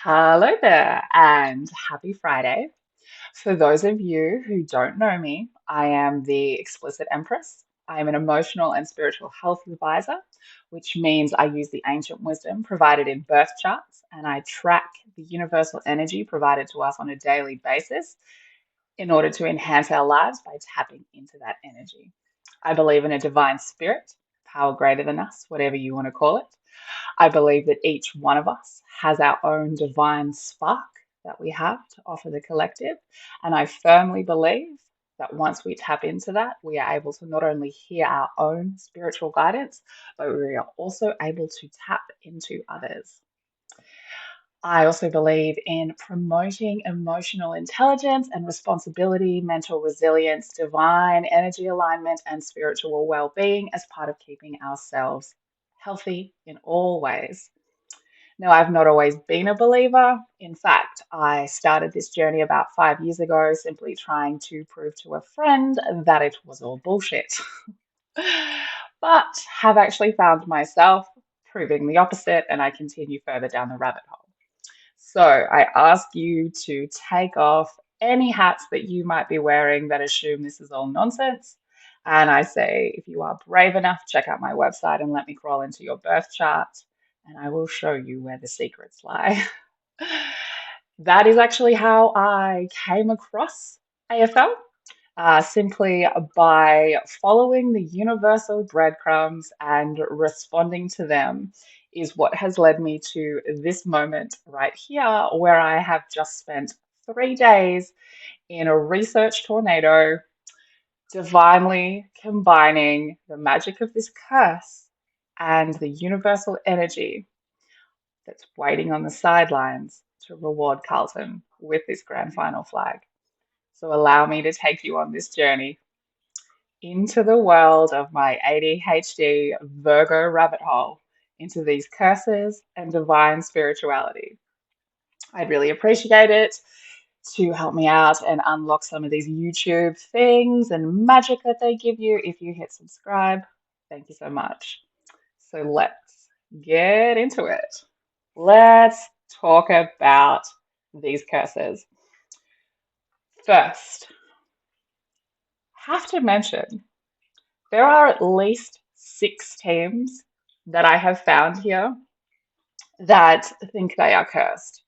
Hello there, and happy Friday. For those of you who don't know me, I am the Explicit Empress. I am an emotional and spiritual health advisor, which means I use the ancient wisdom provided in birth charts and I track the universal energy provided to us on a daily basis in order to enhance our lives by tapping into that energy. I believe in a divine spirit, power greater than us, whatever you want to call it. I believe that each one of us has our own divine spark that we have to offer the collective. And I firmly believe that once we tap into that, we are able to not only hear our own spiritual guidance, but we are also able to tap into others. I also believe in promoting emotional intelligence and responsibility, mental resilience, divine energy alignment, and spiritual well being as part of keeping ourselves healthy in all ways. Now, I've not always been a believer. In fact, I started this journey about 5 years ago, simply trying to prove to a friend that it was all bullshit. But have actually found myself proving the opposite, and I continue further down the rabbit hole. So I ask you to take off any hats that you might be wearing that assume this is all nonsense. And I say, if you are brave enough, check out my website and let me crawl into your birth chart, and I will show you where the secrets lie. That is actually how I came across AFL, simply by following the universal breadcrumbs and responding to them is what has led me to this moment right here, where I have just spent 3 days in a research tornado, divinely combining the magic of this curse and the universal energy that's waiting on the sidelines to reward Carlton with this grand final flag. So allow me to take you on this journey into the world of my ADHD Virgo rabbit hole, into these curses and divine spirituality. I'd really appreciate it to help me out and unlock some of these YouTube things and magic that they give you if you hit subscribe. Thank you so much. So let's get into it. Let's talk about these curses. First, have to mention there are at least 6 teams that I have found here that think they are cursed.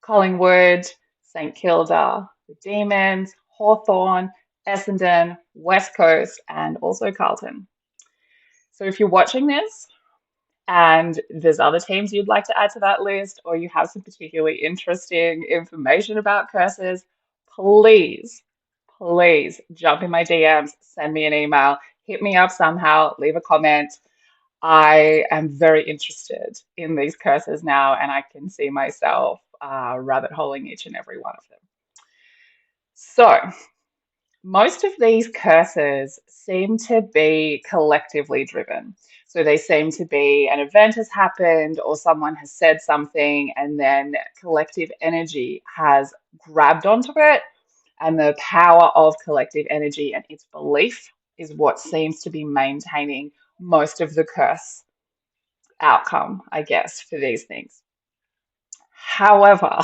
Collingwood, St Kilda, the Demons, Hawthorn, Essendon, West Coast, and also Carlton. So if you're watching this and there's other teams you'd like to add to that list, or you have some particularly interesting information about curses, please, please jump in my DMs, send me an email, hit me up somehow, leave a comment. I am very interested in these curses now, and I can see myself rabbit holing each and every one of them. So, most of these curses seem to be collectively driven. So, they seem to be an event has happened, or someone has said something, and then collective energy has grabbed onto it. And the power of collective energy and its belief is what seems to be maintaining most of the curse outcome, I guess, for these things. However,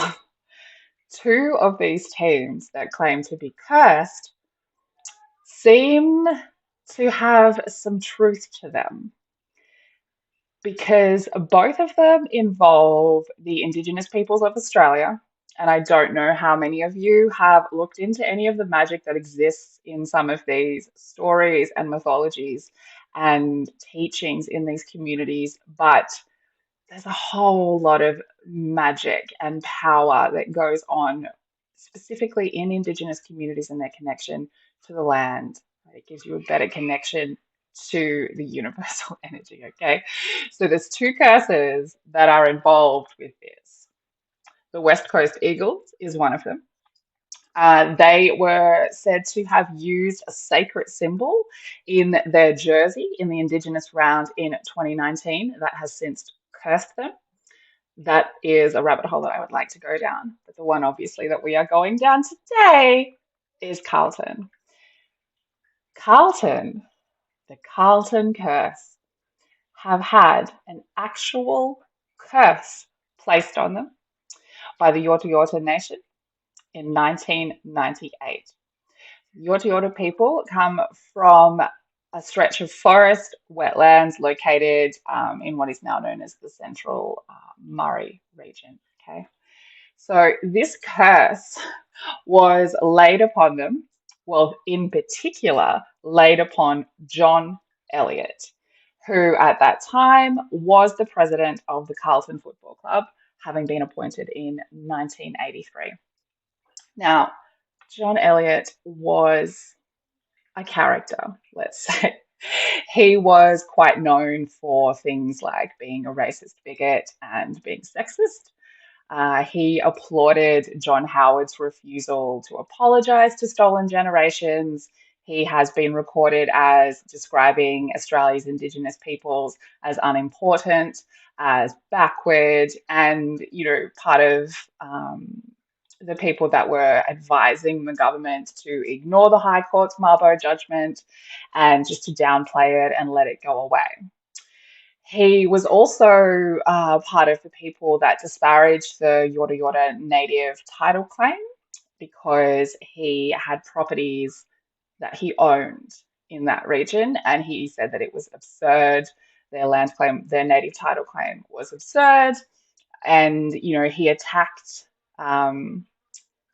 two of these teams that claim to be cursed seem to have some truth to them because both of them involve the Indigenous peoples of Australia. And I don't know how many of you have looked into any of the magic that exists in some of these stories and mythologies and teachings in these communities, but there's a whole lot of magic and power that goes on specifically in Indigenous communities and their connection to the land. It gives you a better connection to the universal energy, okay? So there's two curses that are involved with this. The West Coast Eagles is one of them. They were said to have used a sacred symbol in their jersey in the Indigenous round in 2019 that has since cursed them. That is a rabbit hole that I would like to go down. But the one, obviously, that we are going down today is Carlton. Carlton, the Carlton Curse, have had an actual curse placed on them. by the Yorta Yorta Nation in 1998. Yorta Yorta people come from a stretch of forest wetlands located in what is now known as the Central Murray region. Okay, so this curse was laid upon them, well, in particular, laid upon John Elliot, who at that time was the president of the Carlton Football Club, having been appointed in 1983. Now, John Elliot was a character, let's say. He was quite known for things like being a racist bigot and being sexist. He applauded John Howard's refusal to apologize to Stolen Generations. He has been recorded as describing Australia's Indigenous peoples as unimportant, as backward, and part of the people that were advising the government to ignore the High Court's Mabo judgment and just to downplay it and let it go away. He was also part of the people that disparaged the Yorta Yorta native title claim because he had properties that he owned in that region, and he said that it was absurd. Their land claim, their native title claim was absurd, and he attacked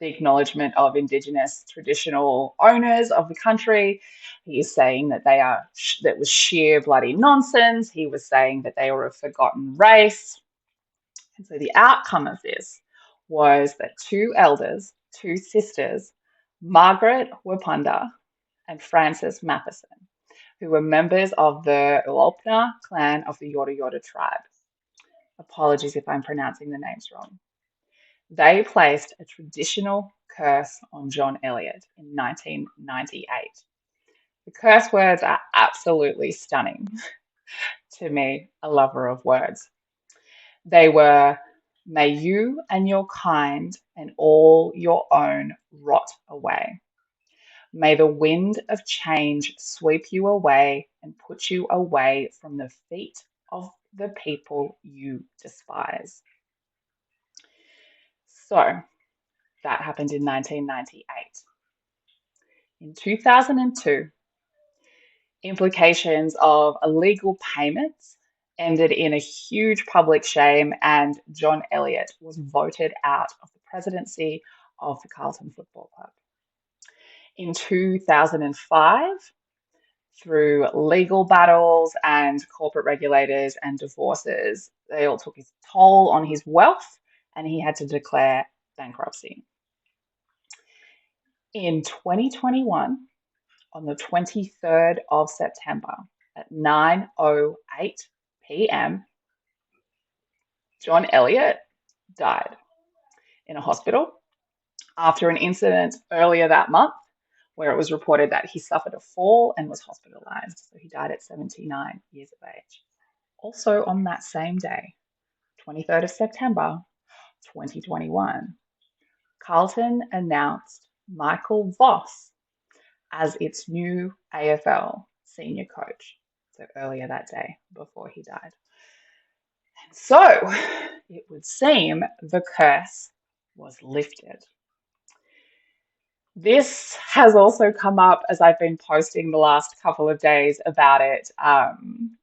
the acknowledgement of Indigenous traditional owners of the country. He is saying that that was sheer bloody nonsense. He was saying that they were a forgotten race. And so the outcome of this was that two elders, two sisters, Margaret Wapunda and Frances Matheson, who were members of the Ulopna clan of the Yorta Yorta tribe. Apologies if I'm pronouncing the names wrong. They placed a traditional curse on John Elliot in 1998. The curse words are absolutely stunning to me, a lover of words. They were, "May you and your kind and all your own rot away. May the wind of change sweep you away and put you away from the feet of the people you despise." So that happened in 1998. In 2002, implications of illegal payments ended in a huge public shame, and John Elliot was voted out of the presidency of the Carlton Football Club. In 2005, through legal battles and corporate regulators and divorces, they all took its toll on his wealth, and he had to declare bankruptcy. In 2021, on the 23rd of September at 9:08 p.m., John Elliot died in a hospital after an incident earlier that month where it was reported that he suffered a fall and was hospitalized. So he died at 79 years of age. Also on that same day, 23rd of September, 2021, Carlton announced Michael Voss as its new AFL senior coach. So earlier that day, before he died. And so it would seem the curse was lifted. This has also come up as I've been posting the last couple of days about it.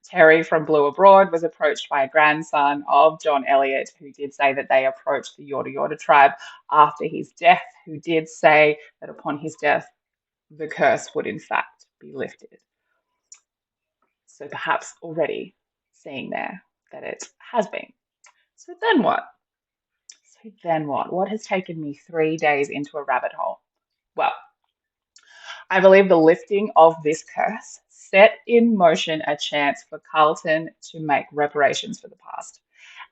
Terry from Blue Abroad was approached by a grandson of John Elliot, who did say that they approached the Yorta Yorta tribe after his death, who did say that upon his death, the curse would in fact be lifted. So perhaps already seeing there that it has been. So then what? What has taken me 3 days into a rabbit hole? Well, I believe the lifting of this curse set in motion a chance for Carlton to make reparations for the past.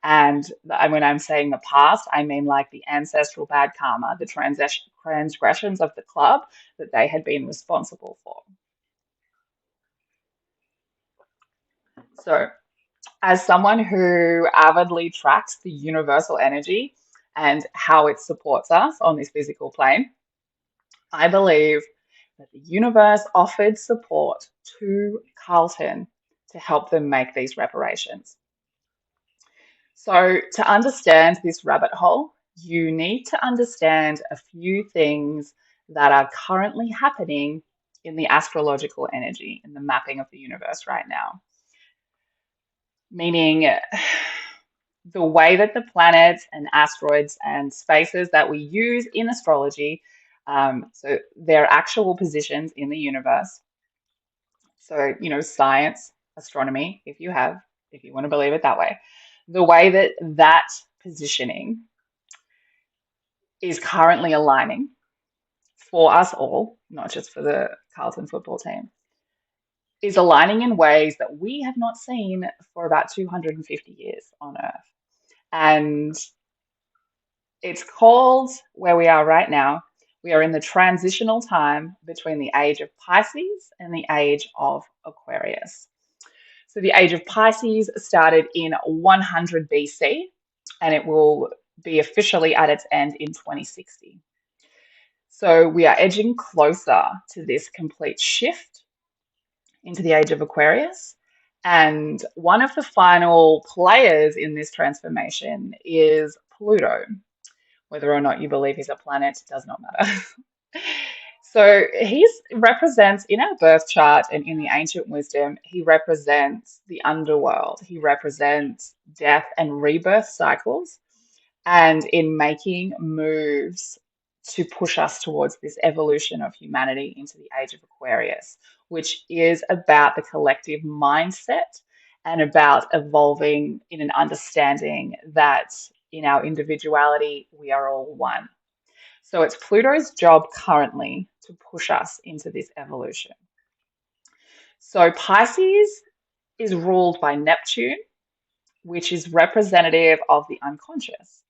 And when I'm saying the past, I mean like the ancestral bad karma, the transgressions of the club that they had been responsible for. So, as someone who avidly tracks the universal energy and how it supports us on this physical plane, I believe that the universe offered support to Carlton to help them make these reparations. So, to understand this rabbit hole, you need to understand a few things that are currently happening in the astrological energy, in the mapping of the universe right now. Meaning, the way that the planets and asteroids and spaces that we use in astrology, so their actual positions in the universe. So, science, astronomy, if you want to believe it that way, the way that that positioning is currently aligning for us all, not just for the Carlton football team, is aligning in ways that we have not seen for about 250 years on Earth. And it's called, where we are right now, we are in the transitional time between the age of Pisces and the age of Aquarius. So the age of Pisces started in 100 BC and it will be officially at its end in 2060. So we are edging closer to this complete shift into the age of Aquarius. And one of the final players in this transformation is Pluto. Whether or not you believe he's a planet does not matter. So he represents in our birth chart and in the ancient wisdom, he represents the underworld. He represents death and rebirth cycles. And in making moves to push us towards this evolution of humanity into the age of Aquarius, which is about the collective mindset and about evolving in an understanding that in our individuality, we are all one. So it's Pluto's job currently to push us into this evolution. So Pisces is ruled by Neptune, which is representative of the unconscious.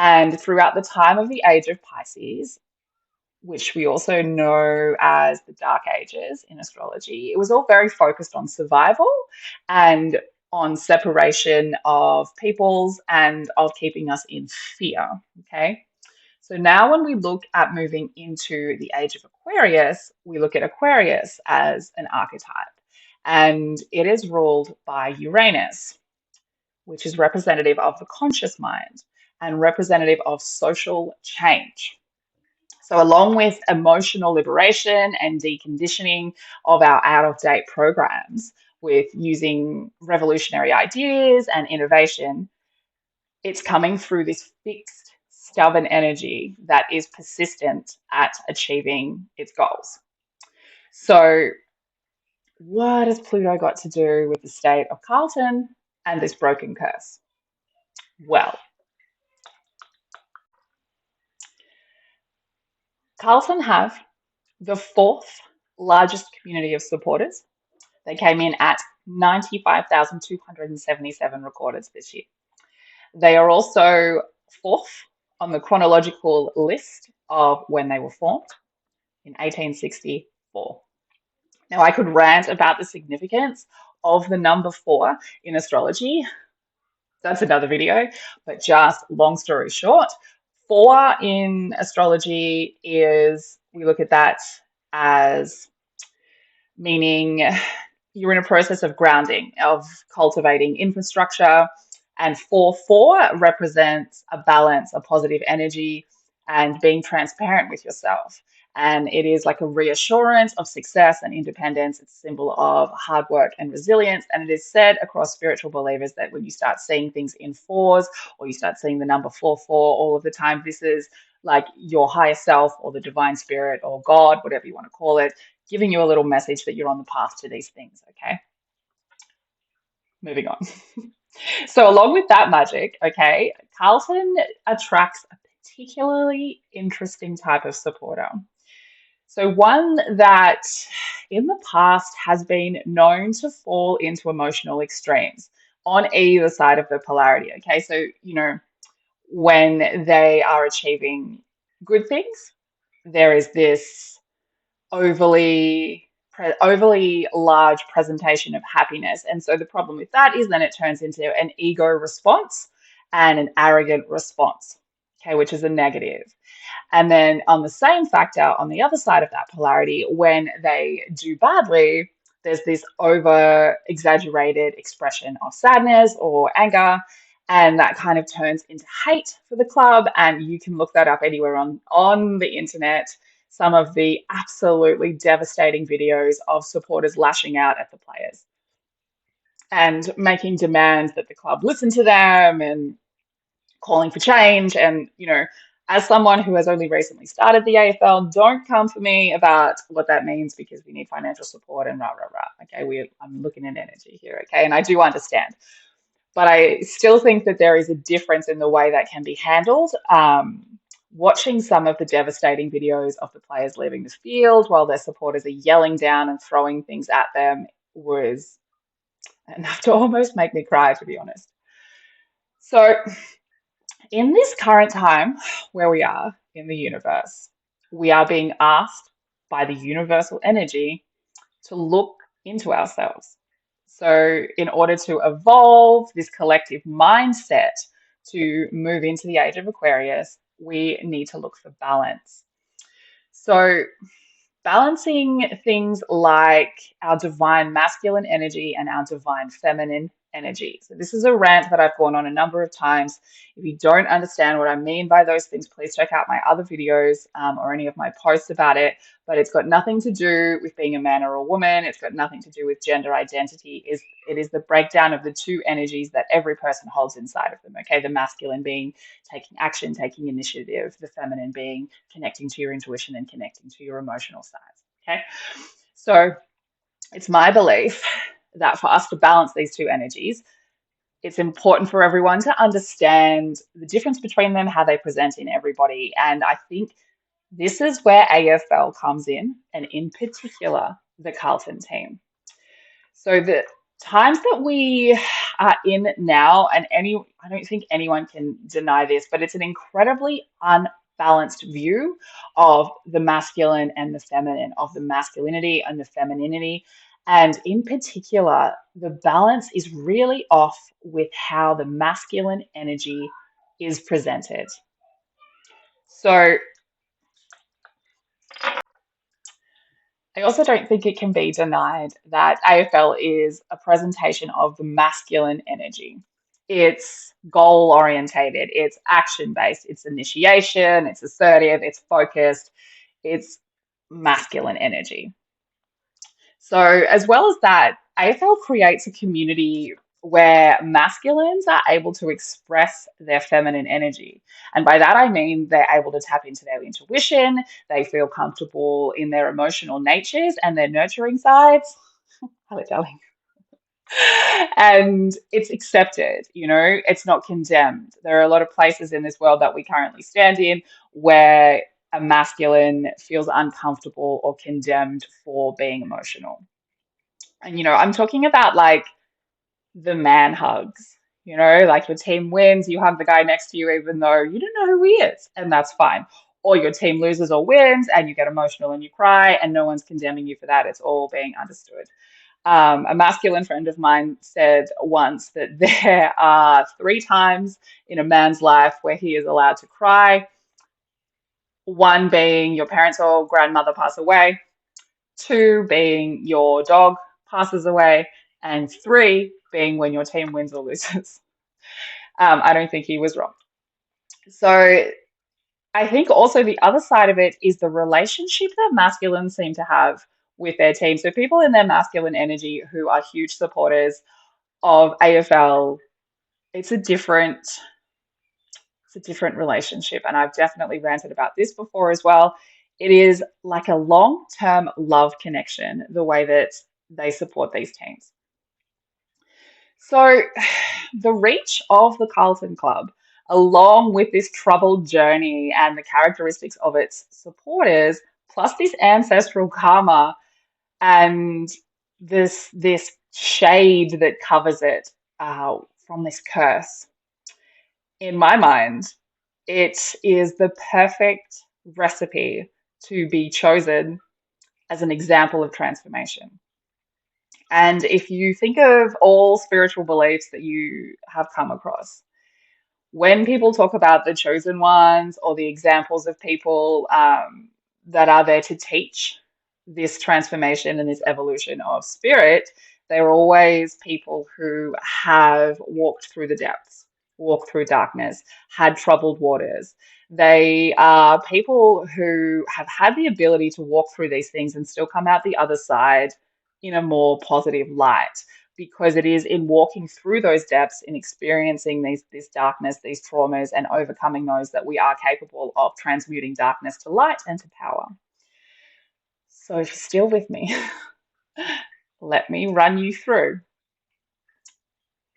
And throughout the time of the age of Pisces, which we also know as the Dark Ages in astrology, it was all very focused on survival and on separation of peoples and of keeping us in fear. Okay. So now when we look at moving into the age of Aquarius, we look at Aquarius as an archetype. And it is ruled by Uranus, which is representative of the conscious mind and representative of social change. So, along with emotional liberation and deconditioning of our out of date programs with using revolutionary ideas and innovation, it's coming through this fixed, stubborn energy that is persistent at achieving its goals. So, what has Pluto got to do with the state of Carlton and this broken curse? Well, Carlton have the fourth largest community of supporters. They came in at 95,277 recorders this year. They are also fourth on the chronological list of when they were formed in 1864. Now, I could rant about the significance of the number 4 in astrology. That's another video, but just long story short, 4 in astrology is, we look at that as meaning you're in a process of grounding, of cultivating infrastructure. And 4-4 represents a balance, a positive energy, and being transparent with yourself. And it is like a reassurance of success and independence. It's a symbol of hard work and resilience. And it is said across spiritual believers that when you start seeing things in 4s or you start seeing the number 4-4 all of the time, this is like your higher self or the divine spirit or God, whatever you want to call it, giving you a little message that you're on the path to these things. Okay. Moving on. So along with that magic, okay, Carlton attracts a particularly interesting type of supporter. So one that in the past has been known to fall into emotional extremes on either side of the polarity. Okay, so when they are achieving good things, there is this overly large presentation of happiness. And so the problem with that is then it turns into an ego response and an arrogant response, okay, which is a negative. And then on the same factor, on the other side of that polarity, when they do badly, there's this over exaggerated expression of sadness or anger. And that kind of turns into hate for the club. And you can look that up anywhere on the internet. Some of the absolutely devastating videos of supporters lashing out at the players and making demands that the club listen to them and calling for change. And, as someone who has only recently started the AFL, don't come for me about what that means because we need financial support and rah, rah, rah. Okay, I'm looking at energy here, okay? And I do understand. But I still think that there is a difference in the way that can be handled. Watching some of the devastating videos of the players leaving the field while their supporters are yelling down and throwing things at them was enough to almost make me cry, to be honest. So, in this current time where we are in the universe, we are being asked by the universal energy to look into ourselves. So, in order to evolve this collective mindset to move into the age of Aquarius, we need to look for balance. So, balancing things like our divine masculine energy and our divine feminine energy. So, this is a rant that I've gone on a number of times. If you don't understand what I mean by those things, please check out my other videos or any of my posts about it. But it's got nothing to do with being a man or a woman. It's got nothing to do with gender identity. It is the breakdown of the two energies that every person holds inside of them. Okay, the masculine being taking action, taking initiative, the feminine being connecting to your intuition and connecting to your emotional side. Okay, so it's my belief that for us to balance these two energies, it's important for everyone to understand the difference between them, how they present in everybody. And I think this is where AFL comes in, and in particular, the Carlton team. So the times that we are in now, and I don't think anyone can deny this, but it's an incredibly unbalanced view of the masculine and the feminine, of the masculinity and the femininity. And in particular, the balance is really off with how the masculine energy is presented. So I also don't think it can be denied that AFL is a presentation of the masculine energy. It's goal orientated, it's action based, it's initiation, it's assertive, it's focused, it's masculine energy. So, as well as that, AFL creates a community where masculines are able to express their feminine energy. And by that, I mean they're able to tap into their intuition, they feel comfortable in their emotional natures and their nurturing sides. Hello, darling. And it's accepted, it's not condemned. There are a lot of places in this world that we currently stand in where a masculine feels uncomfortable or condemned for being emotional. And, I'm talking about like the man hugs, like your team wins, you hug the guy next to you, even though you don't know who he is, and that's fine. Or your team loses or wins and you get emotional and you cry, and no one's condemning you for that. It's all being understood. A masculine friend of mine said once that there are 3 times in a man's life where he is allowed to cry. One being your parents or grandmother pass away, 2 being your dog passes away, and 3 being when your team wins or loses. I don't think he was wrong. So I think also the other side of it is the relationship that masculines seem to have with their team. So people in their masculine energy who are huge supporters of AFL, it's a different relationship. And I've definitely ranted about this before as well. It is like a long-term love connection, the way that they support these teams. So the reach of the Carlton Club, along with this troubled journey and the characteristics of its supporters, plus this ancestral karma and this shade that covers it from this curse, in my mind, it is the perfect recipe to be chosen as an example of transformation. And if you think of all spiritual beliefs that you have come across, when people talk about the chosen ones or the examples of people that are there to teach this transformation and this evolution of spirit, they're always people who have walked through the depths. walk through darkness, had troubled waters. They are people who have had the ability to walk through these things and still come out the other side in a more positive light, because it is in walking through those depths, in experiencing this darkness, these traumas, and overcoming those, that we are capable of transmuting darkness to light and to power. So if you're still with me, let me run you through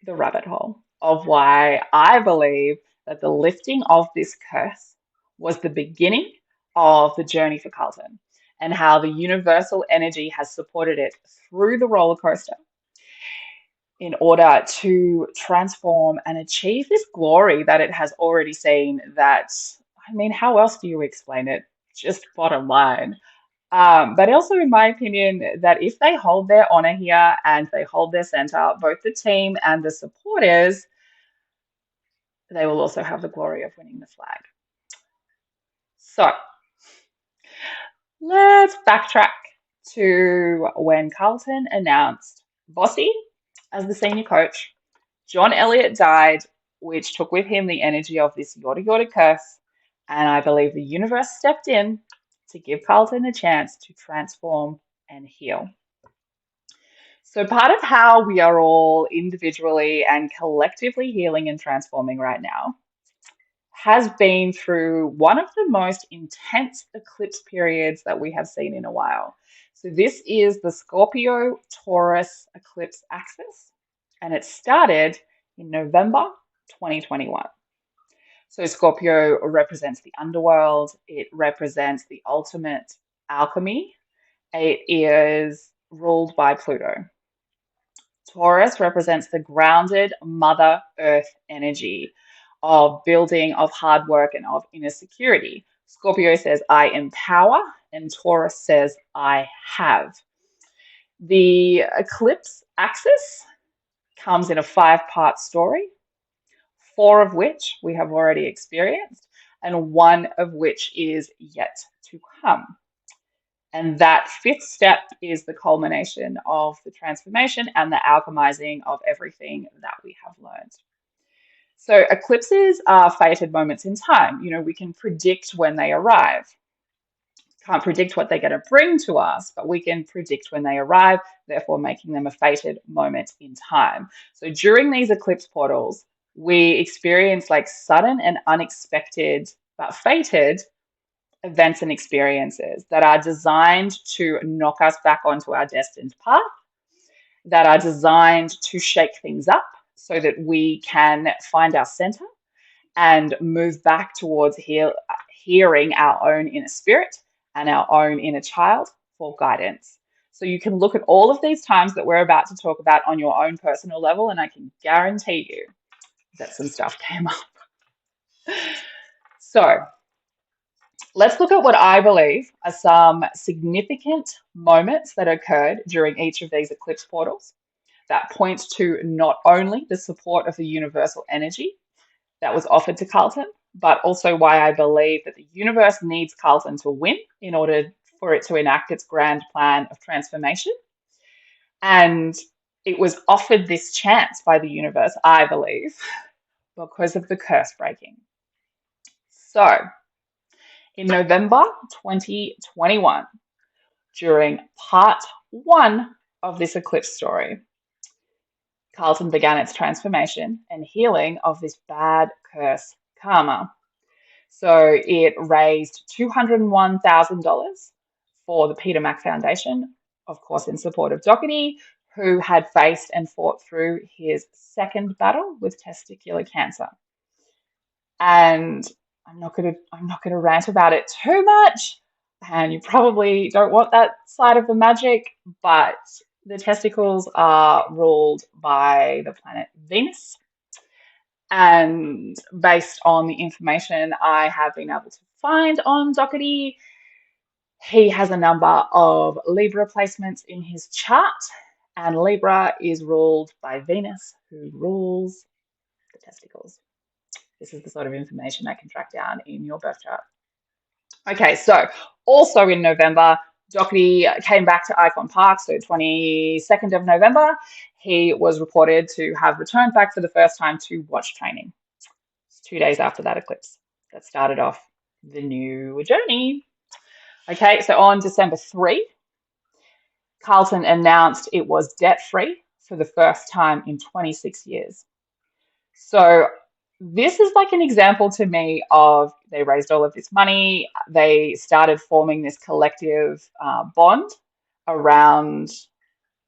the rabbit hole of why I believe that the lifting of this curse was the beginning of the journey for Carlton, and how the universal energy has supported it through the roller coaster in order to transform and achieve this glory that it has already seen. That, I mean, how else do you explain it? Just bottom line. But also, in my opinion, that if they hold their honor here and they hold their center, both the team and the supporters, they will also have the glory of winning the flag. So let's backtrack to when Carlton announced Bossy as the senior coach. John Elliot died, which took with him the energy of this Yorta Yorta curse, and I believe the universe stepped in to give Carlton a chance to transform and heal. So part of how we are all individually and collectively healing and transforming right now has been through one of the most intense eclipse periods that we have seen in a while. So this is the Scorpio Taurus eclipse axis, and it started in November 2021. So Scorpio represents the underworld, it represents the ultimate alchemy, it is ruled by Pluto. Taurus represents the grounded Mother Earth energy of building, of hard work, and of inner security. Scorpio says, I empower, and Taurus says, I have. The eclipse axis comes in a 5-part story, 4 of which we have already experienced, and 1 of which is yet to come. And that 5th step is the culmination of the transformation and the alchemizing of everything that we have learned. So eclipses are fated moments in time. You know, we can predict when they arrive. Can't predict what they're going to bring to us, but we can predict when they arrive, therefore making them a fated moment in time. So during these eclipse portals, we experience like sudden and unexpected, but fated events and experiences that are designed to knock us back onto our destined path, that are designed to shake things up so that we can find our center and move back towards hearing our own inner spirit and our own inner child for guidance. So you can look at all of these times that we're about to talk about on your own personal level, and I can guarantee you that some stuff came up. So let's look at what I believe are some significant moments that occurred during each of these eclipse portals that points to not only the support of the universal energy that was offered to Carlton, but also why I believe that the universe needs Carlton to win in order for it to enact its grand plan of transformation. And it was offered this chance by the universe, I believe, because of the curse breaking. So, in November 2021, during part 1 of this eclipse story, Carlton began its transformation and healing of this bad curse karma. So it raised $201,000 for the Peter Mac Foundation, of course, in support of Doherty, who had faced and fought through his 2nd battle with testicular cancer. And I'm not gonna rant about it too much, and you probably don't want that side of the magic, but the testicles are ruled by the planet Venus. And based on the information I have been able to find on Doherty, he has a number of Libra placements in his chart, and Libra is ruled by Venus, who rules the testicles. This is the sort of information I can track down in your birth chart. Okay, so also in November, Doherty came back to Icon Park, so 22nd of November, he was reported to have returned back for the first time to watch training. 2 days after that eclipse. That started off the new journey. Okay, so on December 3, Carlton announced it was debt-free for the first time in 26 years. So this is like an example to me of they raised all of this money, they started forming this collective bond around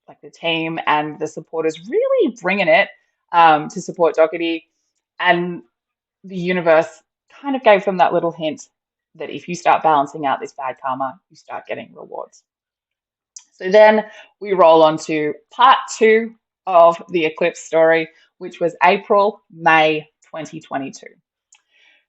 like the team and the supporters really bringing it to support Doherty. And the universe kind of gave them that little hint that if you start balancing out this bad karma, you start getting rewards. So then we roll on to part two of the eclipse story, which was April, May 2022.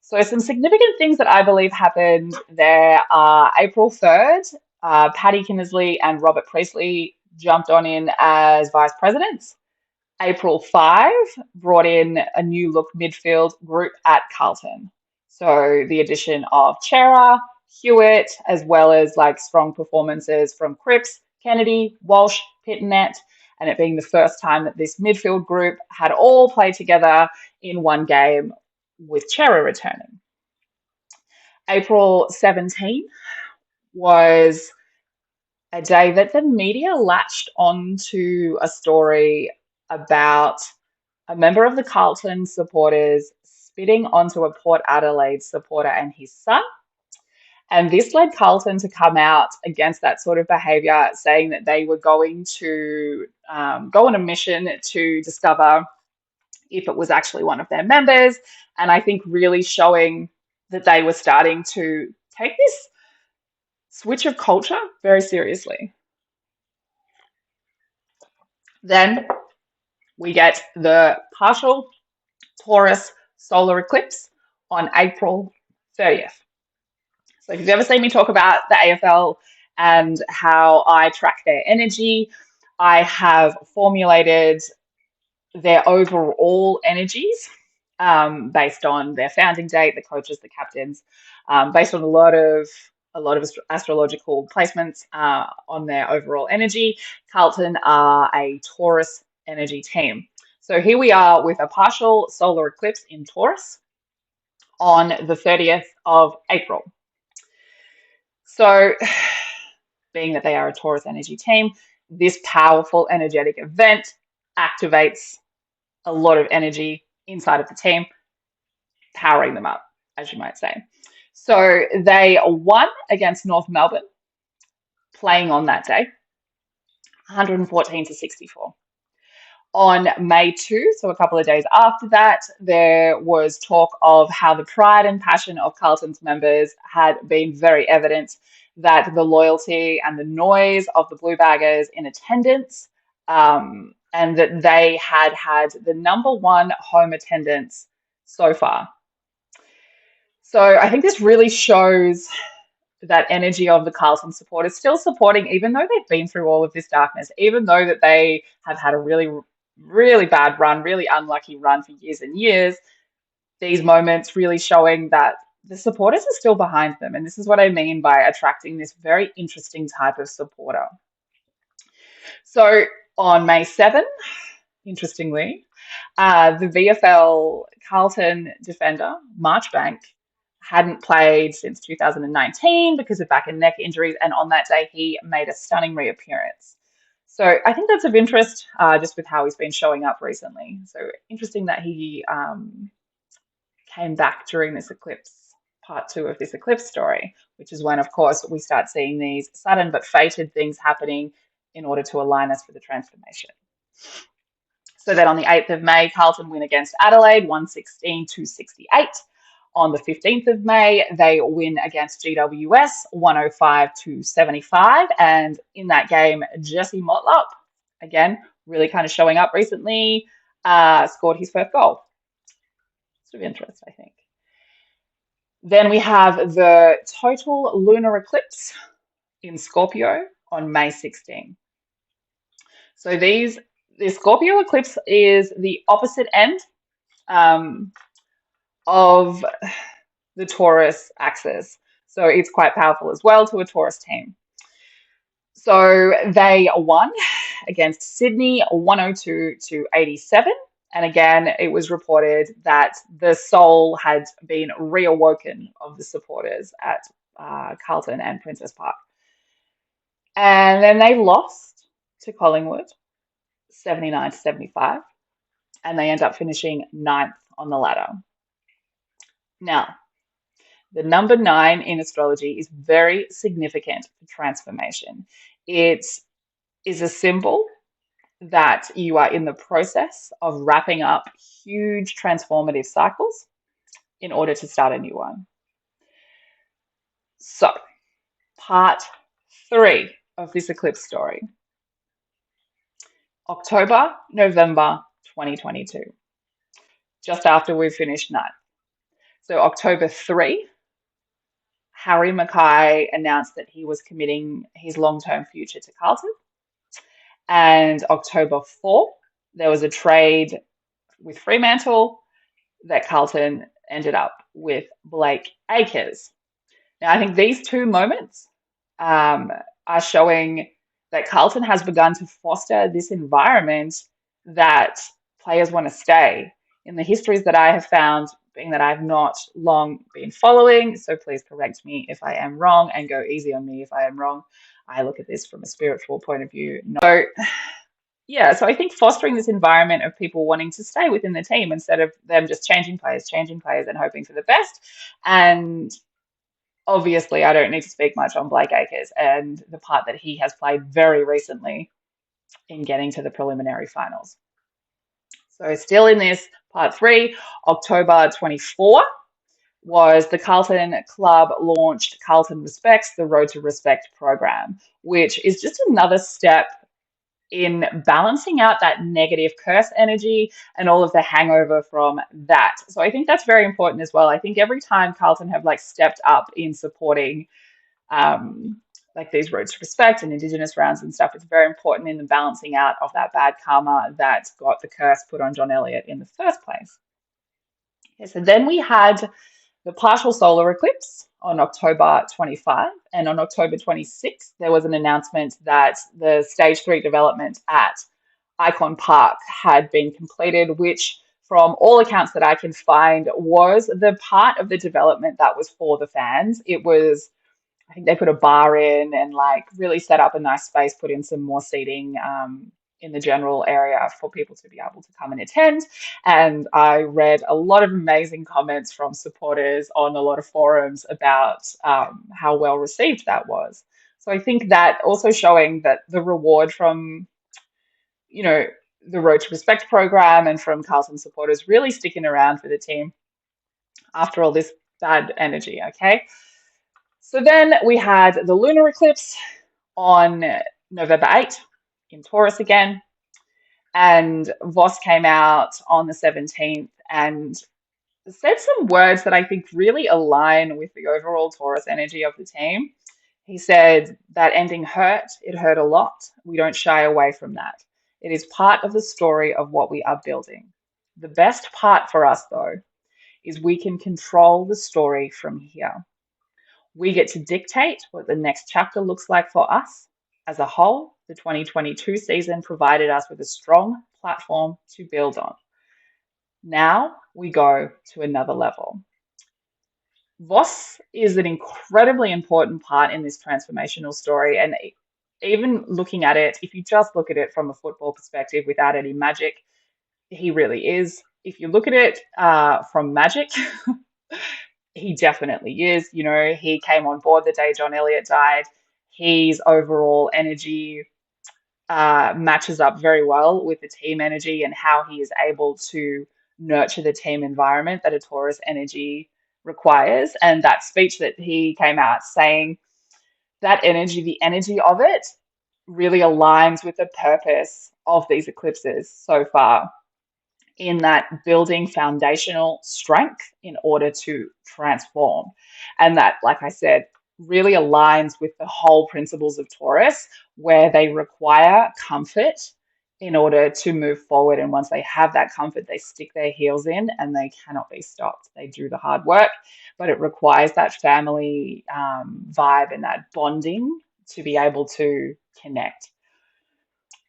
So some significant things that I believe happened there are April 3rd, Paddy Kinnersley and Robert Priestley jumped on in as vice presidents. April 5 brought in a new look midfield group at Carlton. So the addition of Chera, Hewitt, as well as like strong performances from Cripps, Kennedy, Walsh, Pittonet, and it being the first time that this midfield group had all played together in one game with Chera returning. April 17 was a day that the media latched onto a story about a member of the Carlton supporters spitting onto a Port Adelaide supporter and his son. And this led Carlton to come out against that sort of behaviour, saying that they were going to go on a mission to discover if it was actually one of their members. And I think really showing that they were starting to take this switch of culture very seriously. Then we get the partial Taurus solar eclipse on April 30th. So if you've ever seen me talk about the AFL and how I track their energy, I have formulated their overall energies based on their founding date, the coaches, the captains, based on a lot of astrological placements on their overall energy. Carlton are a Taurus energy team. So here we are with a partial solar eclipse in Taurus on the 30th of April. So being that they are a Taurus energy team, this powerful energetic event activates a lot of energy inside of the team, powering them up, as you might say. So they won against North Melbourne, playing on that day, 114 to 64. On May 2, so a couple of days after that, there was talk of how the pride and passion of Carlton's members had been very evident, that the loyalty and the noise of the Blue Baggers in attendance, and that they had the #1 home attendance so far. So I think this really shows that energy of the Carlton supporters still supporting, even though they've been through all of this darkness, even though that they have had a really, really bad run, really unlucky run for years and years, these moments really showing that the supporters are still behind them. And this is what I mean by attracting this very interesting type of supporter. So on May 7, interestingly, the VFL Carlton defender, Marchbank, hadn't played since 2019 because of back and neck injuries, and on that day he made a stunning reappearance. So I think that's of interest, just with how he's been showing up recently. So interesting that he came back during this eclipse, part 2 of this eclipse story, which is when, of course, we start seeing these sudden but fated things happening in order to align us for the transformation. So then on the 8th of May, Carlton win against Adelaide, 116 to 68. On the 15th of May, they win against GWS, 105 to 75. And in that game, Jesse Motlop, again, really kind of showing up recently, scored his first goal. It's of interest, I think. Then we have the total lunar eclipse in Scorpio on May 16. So the Scorpio eclipse is the opposite end of the Taurus axis. So it's quite powerful as well to a Taurus team. So they won against Sydney, 102 to 87. And again, it was reported that the soul had been reawoken of the supporters at Carlton and Princess Park. And then they lost to Collingwood, 79-75, and they end up finishing ninth on the ladder. Now, the number 9 in astrology is very significant for transformation. It is a symbol that you are in the process of wrapping up huge transformative cycles in order to start a new one. So, part 3 of this eclipse story. October, November 2022, just after we've finished ninth. So October 3, Harry Mackay announced that he was committing his long-term future to Carlton. And October 4, there was a trade with Fremantle that Carlton ended up with Blake Acres. Now, I think these two moments are showing that Carlton has begun to foster this environment that players want to stay. In the histories that I have found, being that I've not long been following, so please correct me if I am wrong and go easy on me if I am wrong. I look at this from a spiritual point of view. So, yeah, so I think fostering this environment of people wanting to stay within the team instead of them just changing players, and hoping for the best. And obviously, I don't need to speak much on Blake Acres and the part that he has played very recently in getting to the preliminary finals. So still in this part 3, October 24 was the Carlton Club launched Carlton Respects, the Road to Respect program, which is just another step in balancing out that negative curse energy and all of the hangover from that. So I think that's very important as well. I think every time Carlton have like stepped up in supporting like these roads to respect and Indigenous rounds and stuff, it's very important in the balancing out of that bad karma that got the curse put on John Elliot in the first place. Okay, so then we had the partial solar eclipse on October 25, and on October 26th, there was an announcement that the stage 3 development at Icon Park had been completed, which from all accounts that I can find was the part of the development that was for the fans. It was, I think they put a bar in and like really set up a nice space, put in some more seating in the general area for people to be able to come and attend. And I read a lot of amazing comments from supporters on a lot of forums about how well received that was. So I think that also showing that the reward from, you know, the Road to Respect program and from Carlton supporters really sticking around for the team after all this bad energy, okay? So then we had the lunar eclipse on November 8 in Taurus again. And Voss came out on the 17th and said some words that I think really align with the overall Taurus energy of the team. He said that ending hurt, it hurt a lot. We don't shy away from that. It is part of the story of what we are building. The best part for us, though, is we can control the story from here. We get to dictate what the next chapter looks like for us. As a whole, the 2022 season provided us with a strong platform to build on. Now we go to another level. Voss is an incredibly important part in this transformational story. And even looking at it, if you just look at it from a football perspective without any magic, he really is. If you look at it from magic, he definitely is. You know, he came on board the day John Elliot died. His overall energy matches up very well with the team energy and how he is able to nurture the team environment that a Taurus energy requires. And that speech that he came out saying, that energy, the energy of it, really aligns with the purpose of these eclipses so far, in that building foundational strength in order to transform. And that, like I said, really aligns with the whole principles of Taurus, where they require comfort in order to move forward. And once they have that comfort, they stick their heels in and they cannot be stopped. They do the hard work, but it requires that family vibe and that bonding to be able to connect.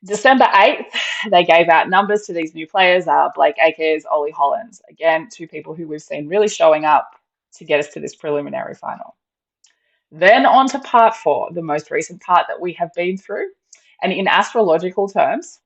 December 8th, they gave out numbers to these new players, Blake Acres, Ollie Hollands. Again, two people who we've seen really showing up to get us to this preliminary final. Then on to part four, the most recent part that we have been through. And in astrological terms,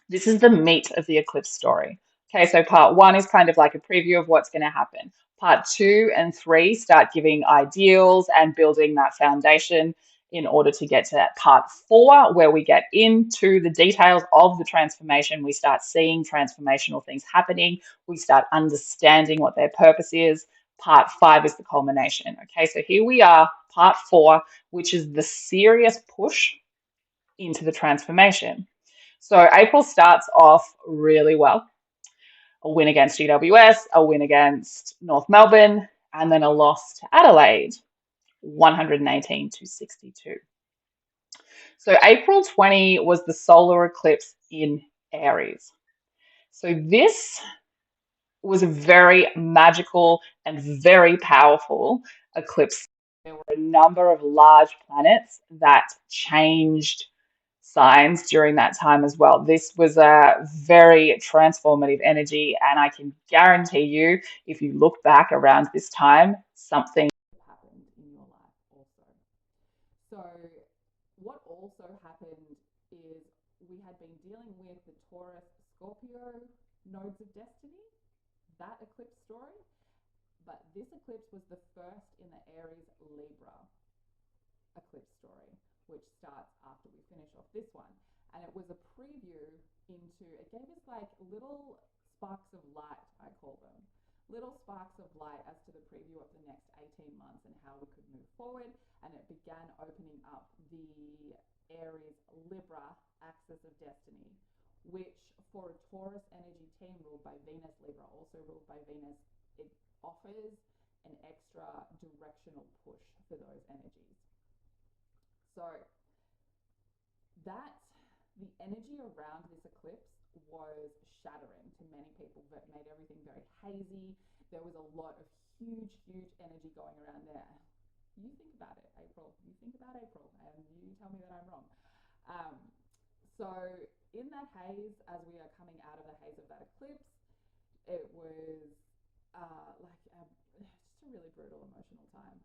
this is the meat of the eclipse story. Okay, so part one is kind of like a preview of what's going to happen. Part two and three start giving ideals and building that foundation in order to get to that part four, where we get into the details of the transformation. We start seeing transformational things happening. We start understanding what their purpose is. Part five is the culmination. Okay, so here we are, part four, which is the serious push into the transformation. So April starts off really well. A win against GWS, a win against North Melbourne, and then a loss to Adelaide, 118 to 62. So April 20 was the solar eclipse in Aries. So this was a very magical and very powerful eclipse. There were a number of large planets that changed signs during that time as well. This was a very transformative energy, and I can guarantee you, if you look back around this time, something happened in your life also. So, what also happened is we had been dealing with the Taurus Scorpio nodes of destiny, that eclipse story, but this eclipse was the first in the Aries Libra eclipse story, which starts after we finish off this one. And it was a preview into, it gave us like little sparks of light, I call them. Little sparks of light as to the preview of the next 18 months and how we could move forward. And it began opening up the Aries Libra axis of destiny, which for a Taurus energy team ruled by Venus, Libra also ruled by Venus, it offers an extra directional push for those energies. So that the energy around this eclipse was shattering to many people, that made everything very hazy. There was a lot of huge energy going around there. You think about it, April. You think about April, and you tell me that I'm wrong. So in that haze, as we are coming out of the haze of that eclipse, it was just a really brutal emotional time.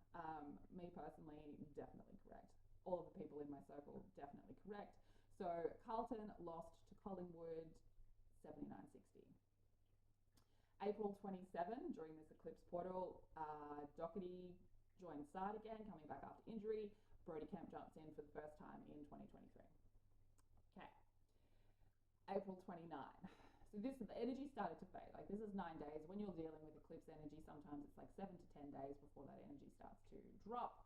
Me personally, definitely correct. All of the people in my circle, definitely correct. So Carlton lost to Collingwood 79-60. April 27, during this eclipse portal, Doherty joined side again, coming back after injury. Brodie Kemp jumps in for the first time in 2023. Okay. April 29. So the energy started to fade. Like, this is 9 days. When you're dealing with eclipse energy, sometimes it's like 7 to 10 days before that energy starts to drop.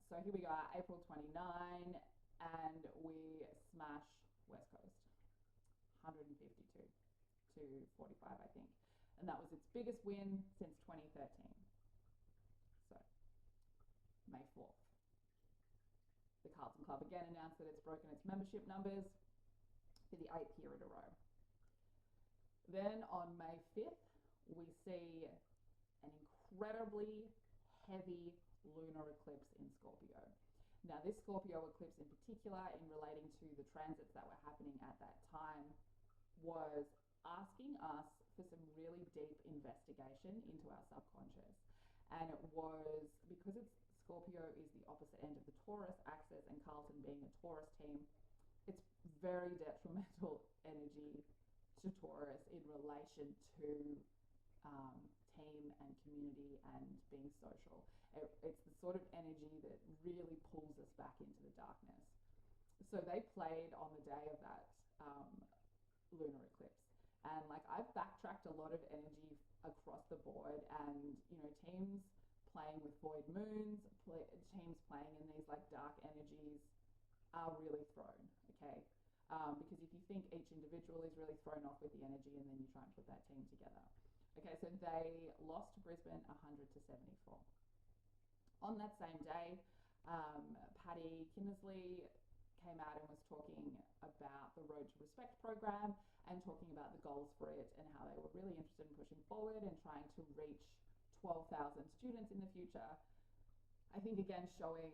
So here we go, April 29, and we smash West Coast, 152 to 45, I think. And that was its biggest win since 2013. So, May 4th. The Carlton Club again announced that it's broken its membership numbers for the 8th year in a row. Then on May 5th, we see an incredibly heavy lunar eclipse in Scorpio. Now, this Scorpio eclipse in particular, in relating to the transits that were happening at that time, was asking us for some really deep investigation into our subconscious. And it was, because it's Scorpio is the opposite end of the Taurus axis, and Carlton being a Taurus team, it's very detrimental energy to Taurus in relation to team and community and being social. It's the sort of energy that really pulls us back into the darkness. So they played on the day of that lunar eclipse. And like, I've backtracked a lot of energy across the board, and teams playing with void moons, teams playing in these like dark energies are really thrown, okay? Because if you think each individual is really thrown off with the energy, and then you try and put that team together. Okay, so they lost to Brisbane 100 to 74. On that same day, Paddy Kinnersley came out and was talking about the Road to Respect program and talking about the goals for it and how they were really interested in pushing forward and trying to reach 12,000 students in the future. I think, again, showing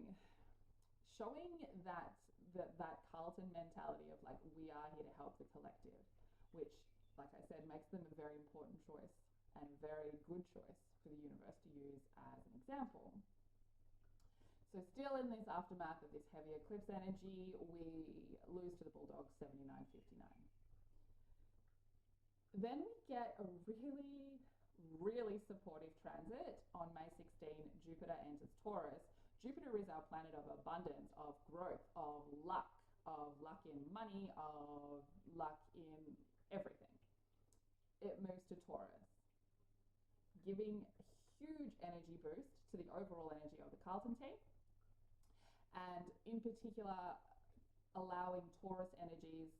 that that Carlton mentality of like, we are here to help the collective, which, like I said, makes them a very important choice and very good choice for the universe to use as an example. So still in this aftermath of this heavy eclipse energy, we lose to the Bulldogs 79-59. Then we get a really supportive transit on May 16. Jupiter enters Taurus. Jupiter is our planet of abundance, of growth, of luck in money, of luck in everything. It moves to Taurus, giving a huge energy boost to the overall energy of the Carlton team, and in particular allowing Taurus energies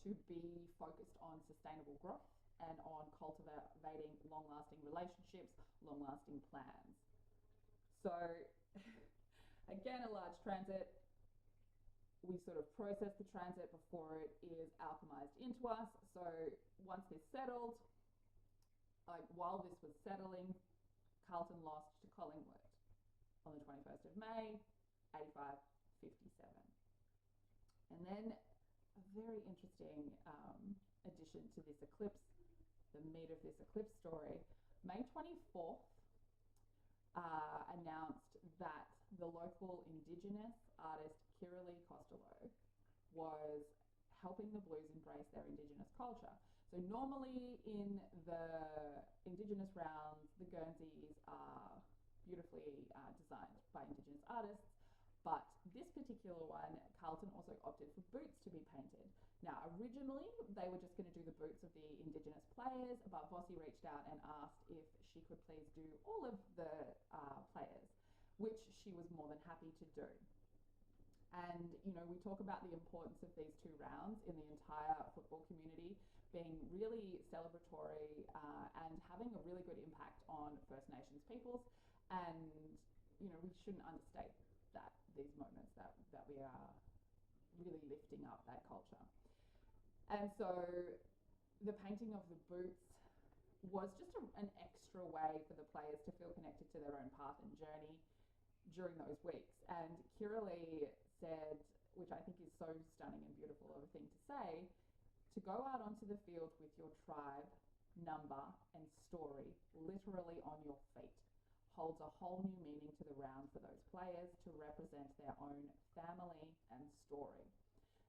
to be focused on sustainable growth and on cultivating long-lasting relationships, long-lasting plans. So again, a large transit. We sort of process the transit before it is alchemized into us. So once this settled, like while this was settling, Carlton lost to Collingwood on the 21st of May, 85-57. And then a very interesting addition to this eclipse, the meat of this eclipse story, May 24th announced that the local Indigenous artist Kiralee Costello was helping the Blues embrace their Indigenous culture. So normally in the Indigenous rounds, the Guernseys are beautifully designed by Indigenous artists, but this particular one, Carlton also opted for boots to be painted. Now, originally, they were just going to do the boots of the Indigenous players, but Vossi reached out and asked if she could please do all of the players, which she was more than happy to do. And, you know, we talk about the importance of these two rounds in the entire football community being really celebratory and having a really good impact on First Nations peoples. And, you know, we shouldn't understate these moments that we are really lifting up that culture. And so the painting of the boots was just an extra way for the players to feel connected to their own path and journey during those weeks. And Kiralee said, which I think is so stunning and beautiful of a thing to say, to go out onto the field with your tribe, number and story literally on your feet holds a whole new meaning to the round for those players to represent their own family and story.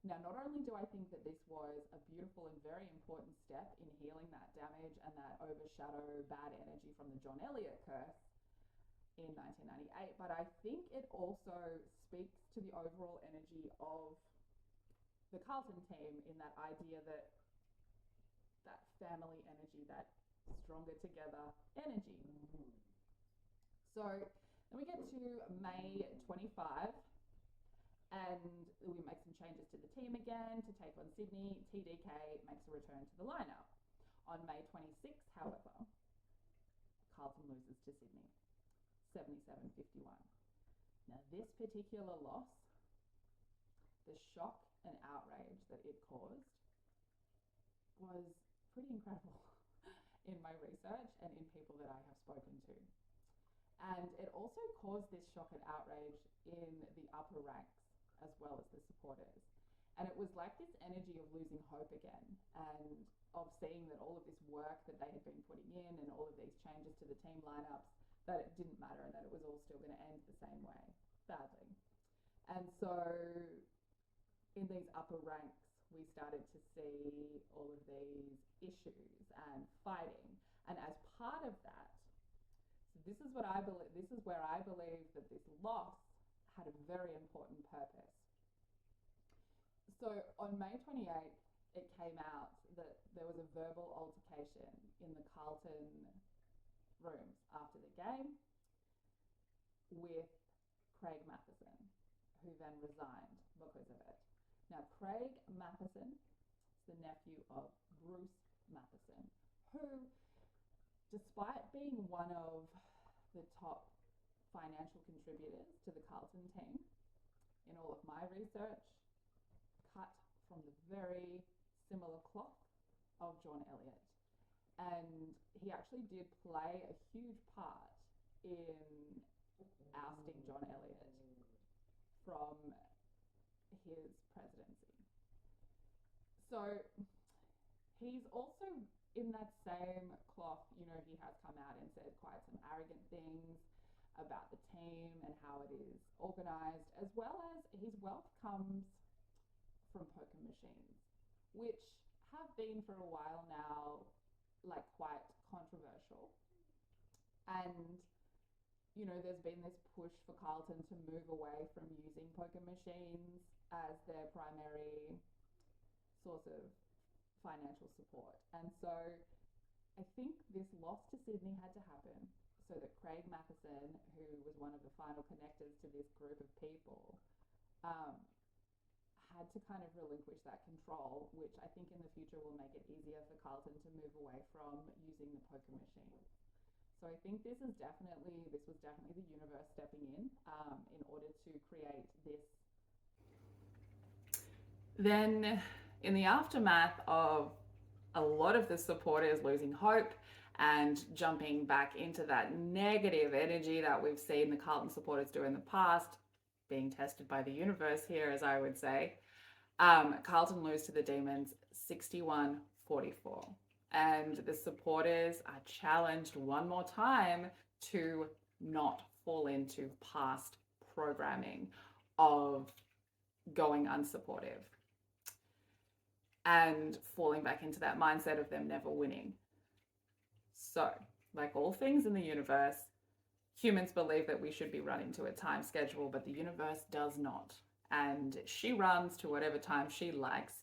Now, not only do I think that this was a beautiful and very important step in healing that damage and that overshadow bad energy from the John Elliot curse in 1998, but I think it also speaks to the overall energy of the Carlton team in that idea that family energy, that stronger together energy. So then we get to May 25 and we make some changes to the team again to take on Sydney. TDK makes a return to the lineup. On May 26, however, Carlton loses to Sydney, 77-51. Now this particular loss, the shock and outrage that it caused was pretty incredible in my research and in people that I have spoken to. And it also caused this shock and outrage in the upper ranks as well as the supporters. And it was like this energy of losing hope again and of seeing that all of this work that they had been putting in and all of these changes to the team lineups, that it didn't matter and that it was all still going to end the same way, badly. And so in these upper ranks, we started to see all of these issues and fighting. And as part of that, so this is where I believe that this loss had a very important purpose. So on May 28th, it came out that there was a verbal altercation in the Carlton rooms after the game with Craig Matheson, who then resigned because of it. Now, Craig Matheson is the nephew of Bruce Matheson, who, despite being one of the top financial contributors to the Carlton team, in all of my research, cut from the very similar cloth of John Elliot. And he actually did play a huge part in ousting John Elliot from his presidency. So he's also in that same cloth, he has come out and said quite some arrogant things about the team and how it is organized, as well as his wealth comes from poker machines, which have been for a while now like quite controversial. And there's been this push for Carlton to move away from using poker machines as their primary source of financial support. And so I think this loss to Sydney had to happen so that Craig Matheson, who was one of the final connectors to this group of people, had to kind of relinquish that control, which I think in the future will make it easier for Carlton to move away from using the poker machine. So I think this was definitely the universe stepping in order to create this. Then, in the aftermath of a lot of the supporters losing hope and jumping back into that negative energy that we've seen the Carlton supporters do in the past, being tested by the universe here, as I would say, Carlton lose to the Demons 61-44. And the supporters are challenged one more time to not fall into past programming of going unsupportive and falling back into that mindset of them never winning. So, like all things in the universe, humans believe that we should be running to a time schedule, but the universe does not. And she runs to whatever time she likes,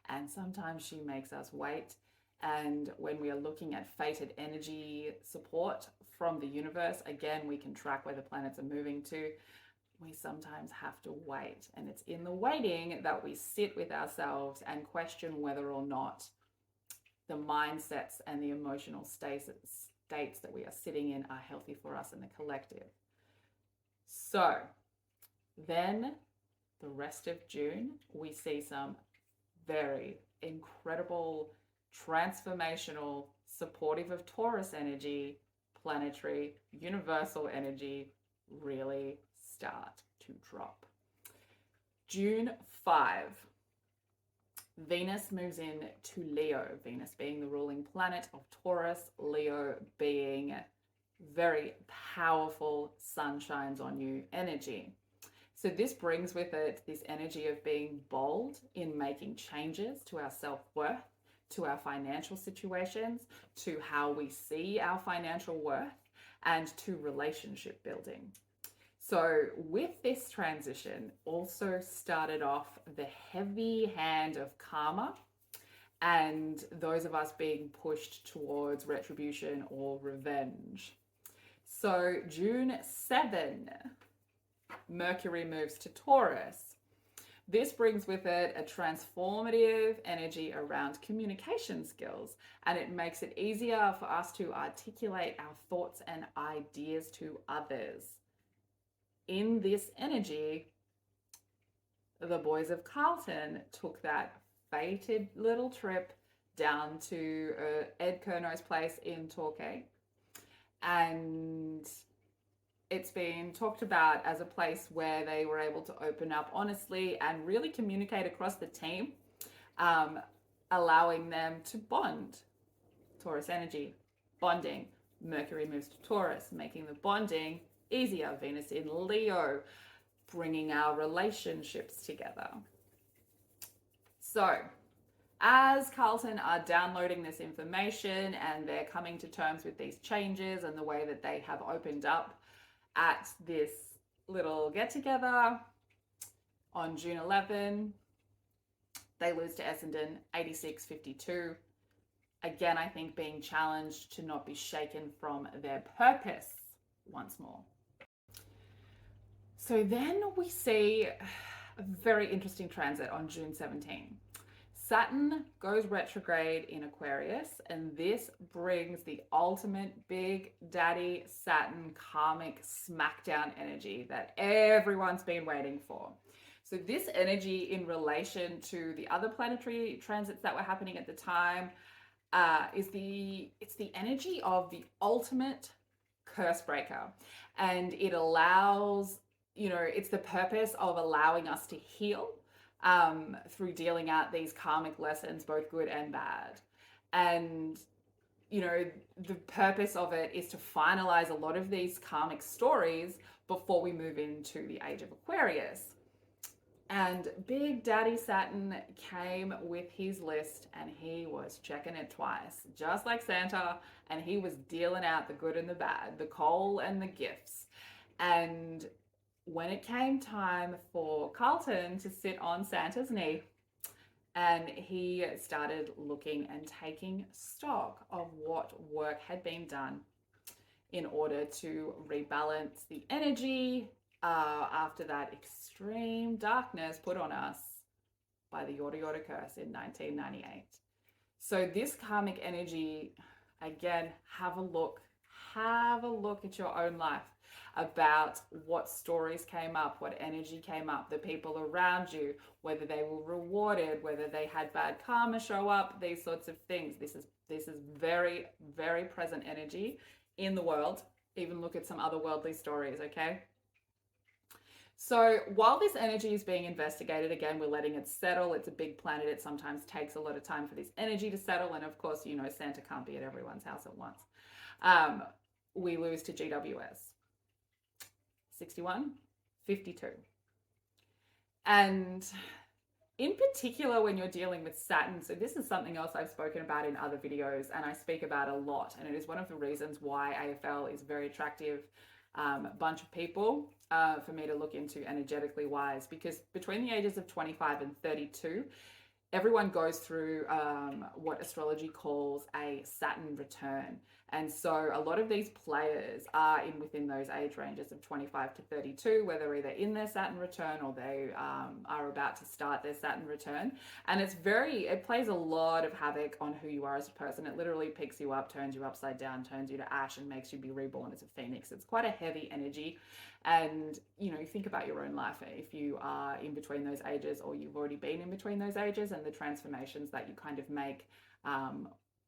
and sometimes she makes us wait. And when we are looking at fated energy support from the universe, again, we can track where the planets are moving to. We sometimes have to wait. And it's in the waiting that we sit with ourselves and question whether or not the mindsets and the emotional states that we are sitting in are healthy for us in the collective. So then the rest of June, we see some very incredible, transformational, supportive of Taurus energy, planetary, universal energy really start to drop. June 5, Venus moves in to Leo, Venus being the ruling planet of Taurus, Leo being very powerful sun shines on you energy. So this brings with it this energy of being bold in making changes to our self-worth, to our financial situations, to how we see our financial worth, and to relationship building. So with this transition also started off the heavy hand of karma and those of us being pushed towards retribution or revenge. So June 7, Mercury moves to Taurus. This brings with it a transformative energy around communication skills, and it makes it easier for us to articulate our thoughts and ideas to others. In this energy, the boys of Carlton took that fated little trip down to Ed Kerno's place in Torquay, and it's been talked about as a place where they were able to open up honestly and really communicate across the team, allowing them to bond. Taurus energy, bonding. Mercury moves to Taurus, making the bonding easier. Venus in Leo, bringing our relationships together. So, as Carlton are downloading this information and they're coming to terms with these changes and the way that they have opened up at this little get-together on June 11, they lose to Essendon 86-52. Again, I think being challenged to not be shaken from their purpose once more. So then we see a very interesting transit on June 17. Saturn goes retrograde in Aquarius, and this brings the ultimate Big Daddy Saturn karmic smackdown energy that everyone's been waiting for. So this energy in relation to the other planetary transits that were happening at the time it's the energy of the ultimate curse breaker, and it allows, it's the purpose of allowing us to heal through dealing out these karmic lessons, both good and bad. And, you know, the purpose of it is to finalize a lot of these karmic stories before we move into the age of Aquarius. And Big Daddy Saturn came with his list and he was checking it twice, just like Santa, and he was dealing out the good and the bad, the coal and the gifts. And when it came time for Carlton to sit on Santa's knee, and he started looking and taking stock of what work had been done in order to rebalance the energy after that extreme darkness put on us by the Yorta Yorta Curse in 1998. So this karmic energy, again, have a look at your own life about what stories came up, what energy came up, the people around you, whether they were rewarded, whether they had bad karma show up, these sorts of things. This is very, very present energy in the world. Even look at some other worldly stories, okay? So while this energy is being investigated, again, we're letting it settle. It's a big planet. It sometimes takes a lot of time for this energy to settle. And of course, you know, Santa can't be at everyone's house at once. We lose to GWS. 61, 52. And in particular, when you're dealing with Saturn, so this is something else I've spoken about in other videos and I speak about a lot. And it is one of the reasons why AFL is a very attractive bunch of people for me to look into energetically wise, because between the ages of 25 and 32, everyone goes through what astrology calls a Saturn return. And so a lot of these players are within those age ranges of 25 to 32, where they're either in their Saturn return or they are about to start their Saturn return. And it plays a lot of havoc on who you are as a person. It literally picks you up, turns you upside down, turns you to ash, and makes you be reborn as a phoenix. It's quite a heavy energy. And, you know, think about your own life if you are in between those ages or you've already been in between those ages and the transformations that you kind of make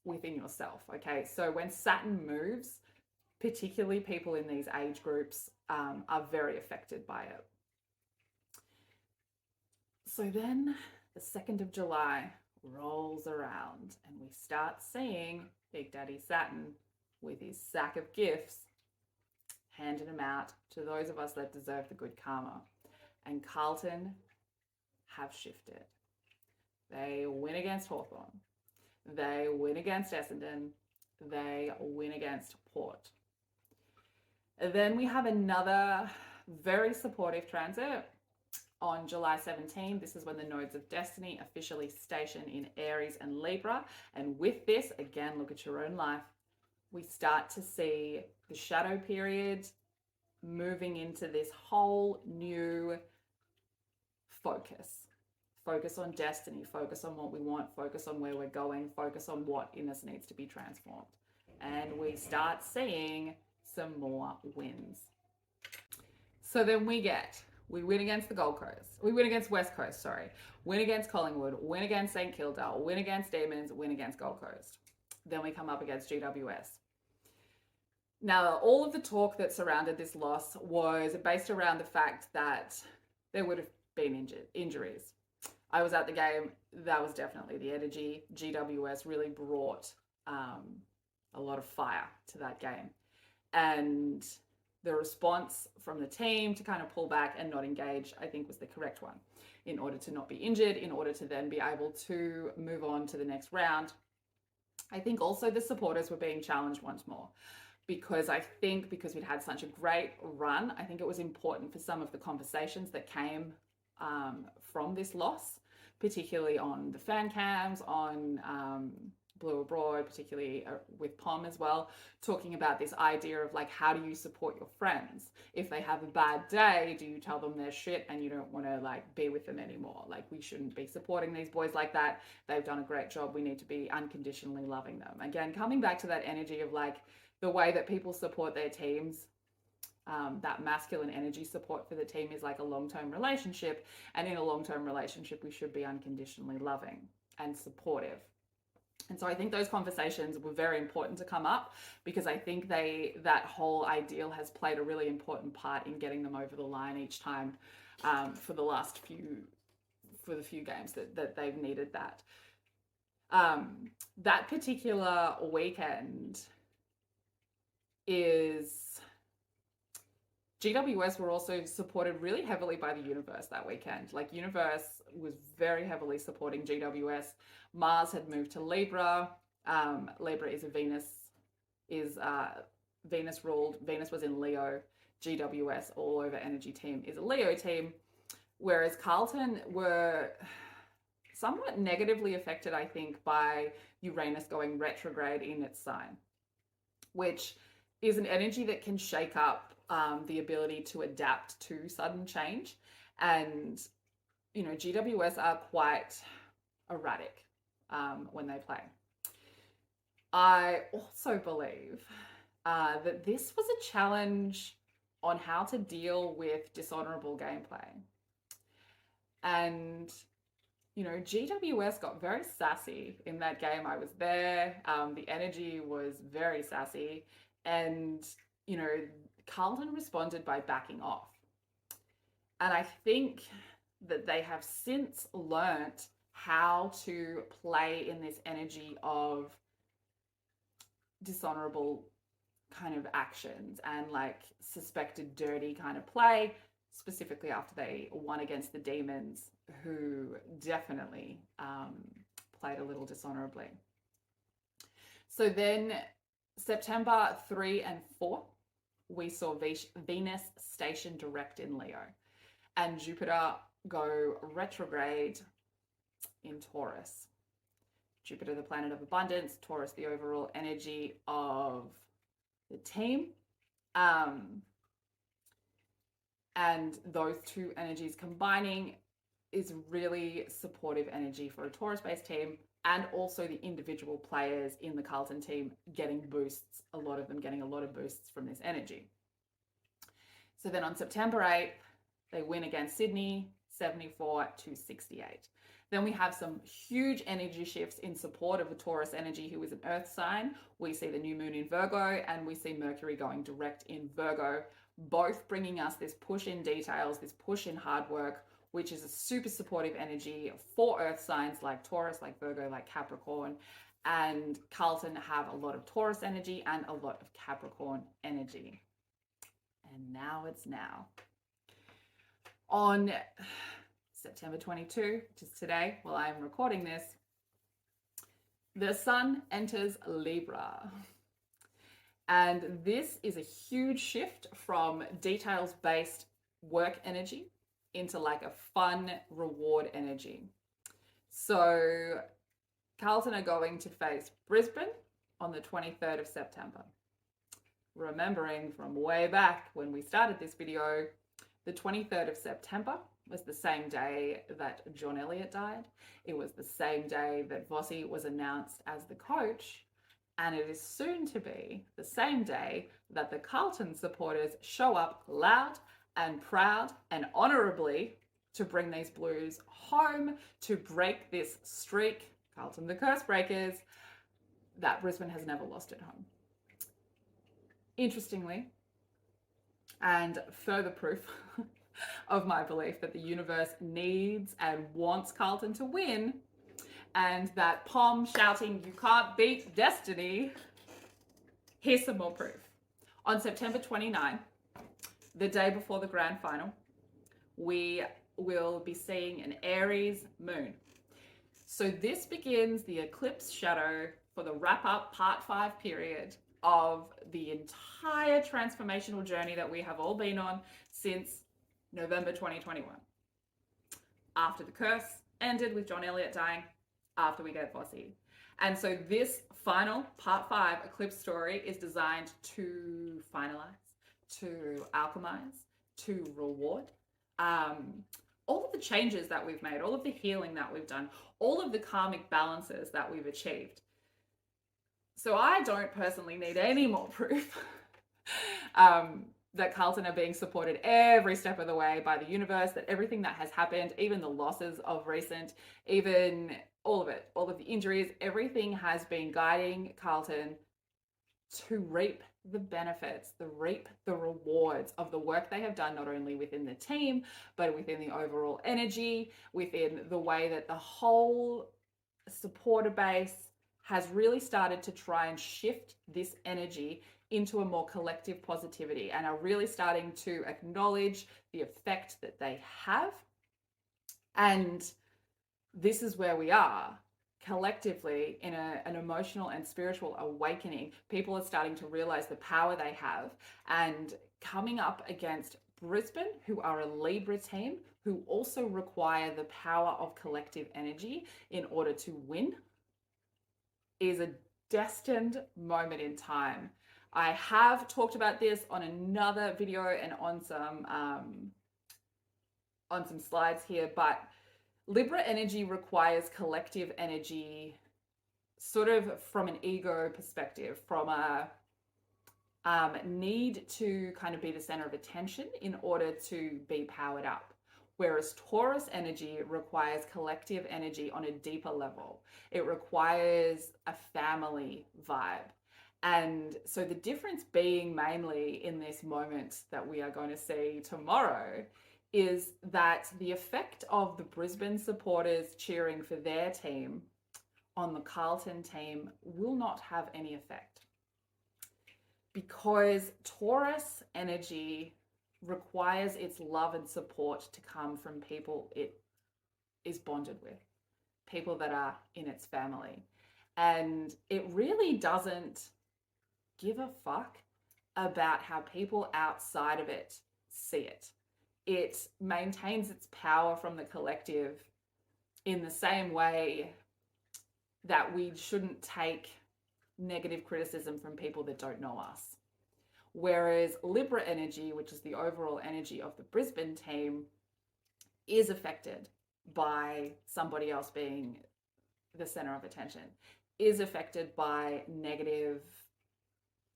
within yourself. Okay, so when Saturn moves, particularly people in these age groups are very affected by it. So then the 2nd of July rolls around and we start seeing Big Daddy Saturn with his sack of gifts, handing them out to those of us that deserve the good karma. And Carlton have shifted. They win against Hawthorn. They win against Essendon. They win against Port. And then we have another very supportive transit on July 17. This is when the nodes of destiny officially station in Aries and Libra. And with this, again, look at your own life. We start to see the shadow period moving into this whole new focus. Focus on destiny, focus on what we want, focus on where we're going, focus on what in us needs to be transformed. And we start seeing some more wins. So then we win against the Gold Coast, we win against West Coast, win against Collingwood, win against St Kilda, win against Demons, win against Gold Coast. Then we come up against GWS. Now, all of the talk that surrounded this loss was based around the fact that there would have been injuries. I was at the game. That was definitely the energy. GWS really brought a lot of fire to that game. And the response from the team to kind of pull back and not engage, I think, was the correct one in order to not be injured, in order to then be able to move on to the next round. I think also the supporters were being challenged once more, because we'd had such a great run, I think it was important for some of the conversations that came from this loss, particularly on the fan cams, on Blue Abroad, particularly with POM as well, talking about this idea of like, how do you support your friends? If they have a bad day, do you tell them they're shit and you don't want to like be with them anymore? Like, we shouldn't be supporting these boys like that. They've done a great job. We need to be unconditionally loving them. Again, coming back to that energy of like the way that people support their teams. That masculine energy support for the team is like a long-term relationship, and in a long-term relationship we should be unconditionally loving and supportive. And so I think those conversations were very important to come up, because I think that whole ideal has played a really important part in getting them over the line each time for the last for the few games that they've needed that. That particular weekend is GWS were also supported really heavily by the Universe that weekend. Like Universe was very heavily supporting GWS. Mars had moved to Libra. Libra is a Venus ruled. Venus was in Leo. GWS all over energy team is a Leo team, whereas Carlton were somewhat negatively affected, I think, by Uranus going retrograde in its sign, which is an energy that can shake up the ability to adapt to sudden change. And, you know, GWS are quite erratic when they play. I also believe that this was a challenge on how to deal with dishonorable gameplay. And, you know, GWS got very sassy in that game. I was there. The energy was very sassy. And, you know, Carlton responded by backing off. And I think that they have since learnt how to play in this energy of dishonorable kind of actions and like suspected dirty kind of play, specifically after they won against the Demons, who definitely played a little dishonorably. So then September 3 and 4, we saw Venus station direct in Leo and Jupiter go retrograde in Taurus. Jupiter, the planet of abundance, Taurus, the overall energy of the team. And those two energies combining is really supportive energy for a Taurus-based team, and also the individual players in the Carlton team getting boosts, a lot of them getting a lot of boosts from this energy. So then on September 8th, they win against Sydney, 74-68. Then we have some huge energy shifts in support of the Taurus energy, who is an earth sign. We see the new moon in Virgo, and we see Mercury going direct in Virgo, both bringing us this push in details, this push in hard work, which is a super supportive energy for earth signs like Taurus, like Virgo, like Capricorn. And Carlton have a lot of Taurus energy and a lot of Capricorn energy. And now it's now. On September 22, which is today, while I'm recording this, the sun enters Libra. And this is a huge shift from details-based work energy into like a fun reward energy. So Carlton are going to face Brisbane on the 23rd of September. Remembering from way back when we started this video, the 23rd of September was the same day that John Elliot died. It was the same day that Vossi was announced as the coach. And it is soon to be the same day that the Carlton supporters show up loud and proud and honourably to bring these Blues home, to break this streak, Carlton the Curse Breakers, that Brisbane has never lost at home. Interestingly, and further proof of my belief that the universe needs and wants Carlton to win, and that Pom shouting, "You can't beat destiny," here's some more proof. On September 29, the day before the grand final, we will be seeing an Aries moon. So this begins the eclipse shadow for the wrap-up part 5 period of the entire transformational journey that we have all been on since November 2021. After the curse ended with John Elliot dying, after we get Vossi. And so this final part 5 eclipse story is designed to finalize, to alchemize, to reward all of the changes that we've made, all of the healing that we've done, all of the karmic balances that we've achieved. So I don't personally need any more proof that Carlton are being supported every step of the way by the universe, that everything that has happened, even the losses of recent, even all of it, all of the injuries, everything has been guiding Carlton to reap the benefits, the reap the rewards of the work they have done, not only within the team, but within the overall energy, within the way that the whole supporter base has really started to try and shift this energy into a more collective positivity and are really starting to acknowledge the effect that they have. And this is where we are collectively in an emotional and spiritual awakening. People are starting to realize the power they have, and coming up against Brisbane, who are a Libra team, who also require the power of collective energy in order to win, is a destined moment in time. I have talked about this on another video and on some slides here, but Libra energy requires collective energy, sort of from an ego perspective, from a need to kind of be the center of attention in order to be powered up. Whereas Taurus energy requires collective energy on a deeper level. It requires a family vibe. And so the difference being mainly in this moment that we are going to see tomorrow is that the effect of the Brisbane supporters cheering for their team on the Carlton team will not have any effect, because Taurus energy requires its love and support to come from people it is bonded with, people that are in its family. And it really doesn't give a fuck about how people outside of it see it. It maintains its power from the collective in the same way that we shouldn't take negative criticism from people that don't know us. Whereas Libra energy, which is the overall energy of the Brisbane team, is affected by somebody else being the center of attention, is affected by negative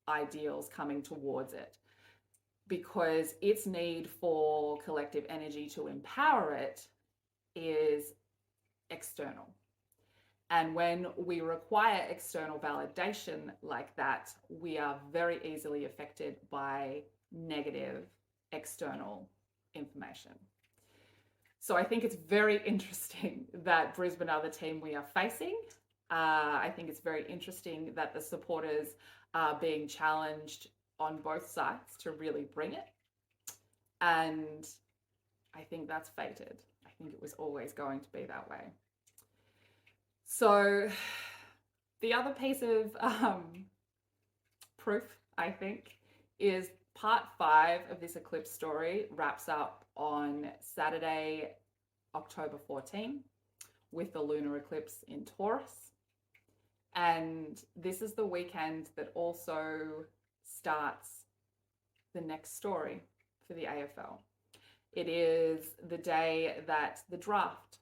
ideals coming towards it, because its need for collective energy to empower it is external. And when we require external validation like that, we are very easily affected by negative external information. So I think it's very interesting that Brisbane are the team we are facing. I think it's very interesting that the supporters are being challenged on both sides to really bring it. And I think that's fated. I think it was always going to be that way. So the other piece of proof, I think, is part 5 of this eclipse story wraps up on Saturday, October 14, with the lunar eclipse in Taurus. And this is the weekend that also starts the next story for the AFL. It is the day that the draft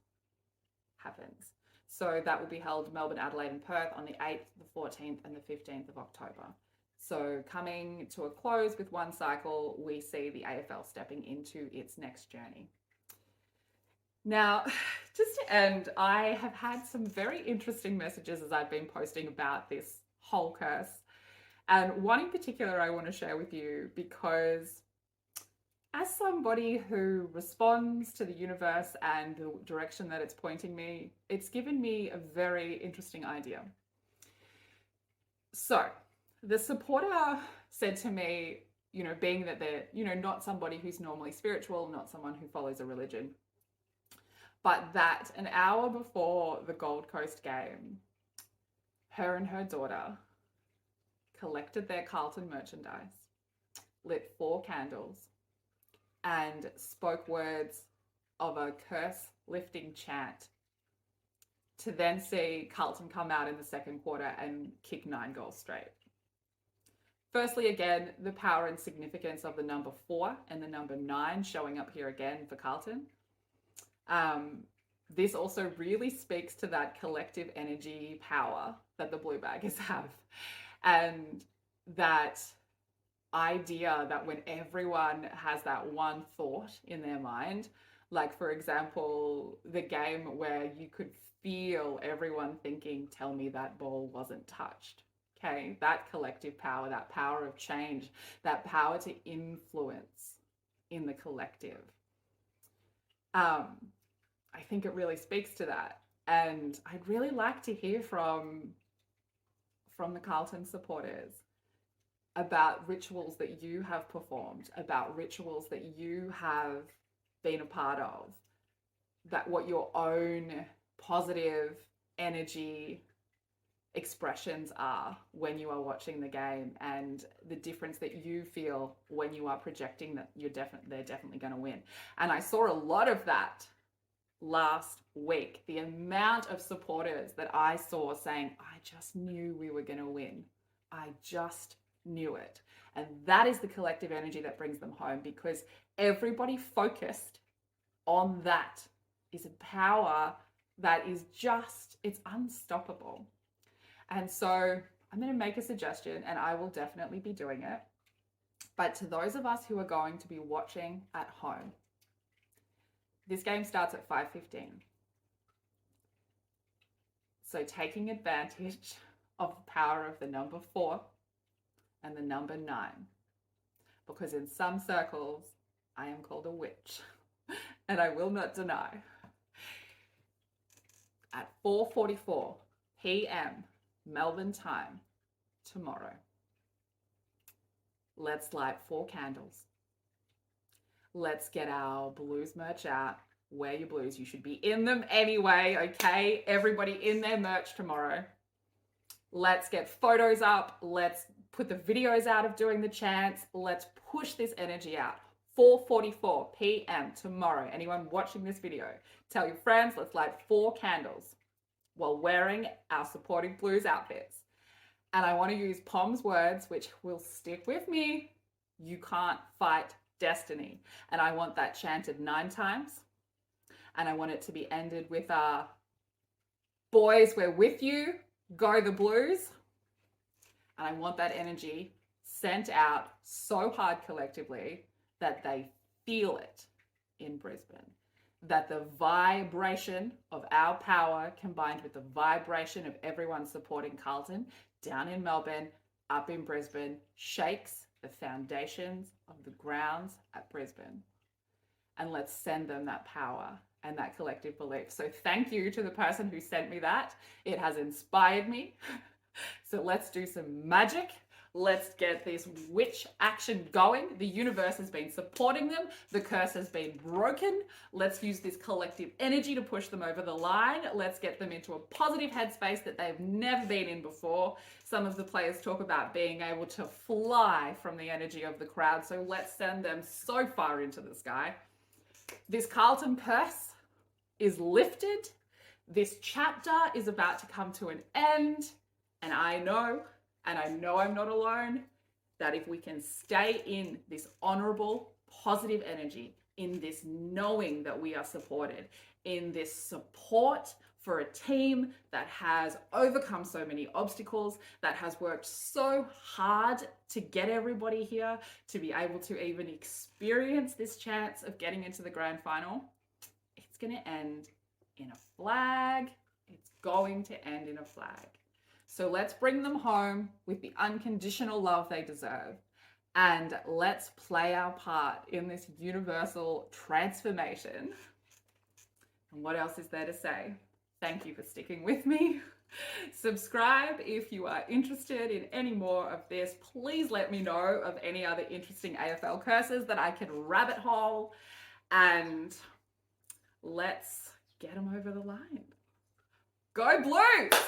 happens. So that will be held Melbourne, Adelaide and Perth on the 8th, the 14th and the 15th of October. So coming to a close with one cycle, we see the AFL stepping into its next journey. Now, just to end, I have had some very interesting messages as I've been posting about this whole curse. And one in particular I want to share with you, because as somebody who responds to the universe and the direction that it's pointing me, it's given me a very interesting idea. So the supporter said to me, being that they're, not somebody who's normally spiritual, not someone who follows a religion, but that an hour before the Gold Coast game, her and her daughter collected their Carlton merchandise, lit 4 candles, and spoke words of a curse lifting chant to then see Carlton come out in the second quarter and kick 9 goals straight. Firstly, again, the power and significance of the number 4 and the number 9 showing up here again for Carlton. This also really speaks to that collective energy power that the Blue Baggers have, and that idea that when everyone has that one thought in their mind, like for example, the game where you could feel everyone thinking, tell me that ball wasn't touched. Okay, that collective power, that power of change, that power to influence in the collective. I think it really speaks to that. And I'd really like to hear from the Carlton supporters about rituals that you have performed, about rituals that you have been a part of, that what your own positive energy expressions are when you are watching the game, and the difference that you feel when you are projecting that they're definitely going to win. And I saw a lot of that last week. The amount of supporters that I saw saying, I just knew we were going to win. I just knew it. And that is the collective energy that brings them home, because everybody focused on that is a power that is just, it's unstoppable. And so I'm going to make a suggestion, and I will definitely be doing it. But to those of us who are going to be watching at home, this game starts at 5:15. So taking advantage of the power of the number 4 and the number 9, because in some circles, I am called a witch, and I will not deny. At 4:44 p.m. Melbourne time tomorrow, let's light 4 candles. Let's get our blues merch out. Wear your blues. You should be in them anyway, okay? Everybody in their merch tomorrow. Let's get photos up. Let's put the videos out of doing the chants. Let's push this energy out. 4:44 p.m. tomorrow. Anyone watching this video, tell your friends, let's light 4 candles while wearing our supporting blues outfits. And I want to use Pom's words, which will stick with me. You can't fight destiny. And I want that chanted 9 times. And I want it to be ended with boys, we're with you, go the blues. And I want that energy sent out so hard collectively that they feel it in Brisbane. That the vibration of our power combined with the vibration of everyone supporting Carlton down in Melbourne, up in Brisbane, shakes the foundations of the grounds at Brisbane. And let's send them that power and that collective belief. So thank you to the person who sent me that. It has inspired me. So let's do some magic. Let's get this witch action going. The universe has been supporting them. The curse has been broken. Let's use this collective energy to push them over the line. Let's get them into a positive headspace that they've never been in before. Some of the players talk about being able to fly from the energy of the crowd. So let's send them so far into the sky. This Carlton curse is lifted. This chapter is about to come to an end. And I know I'm not alone, that if we can stay in this honorable, positive energy, in this knowing that we are supported, in this support for a team that has overcome so many obstacles, that has worked so hard to get everybody here, to be able to even experience this chance of getting into the grand final, it's going to end in a flag. It's going to end in a flag. So let's bring them home with the unconditional love they deserve. And let's play our part in this universal transformation. And what else is there to say? Thank you for sticking with me. Subscribe if you are interested in any more of this. Please let me know of any other interesting AFL curses that I can rabbit hole. And let's get them over the line. Go Blues!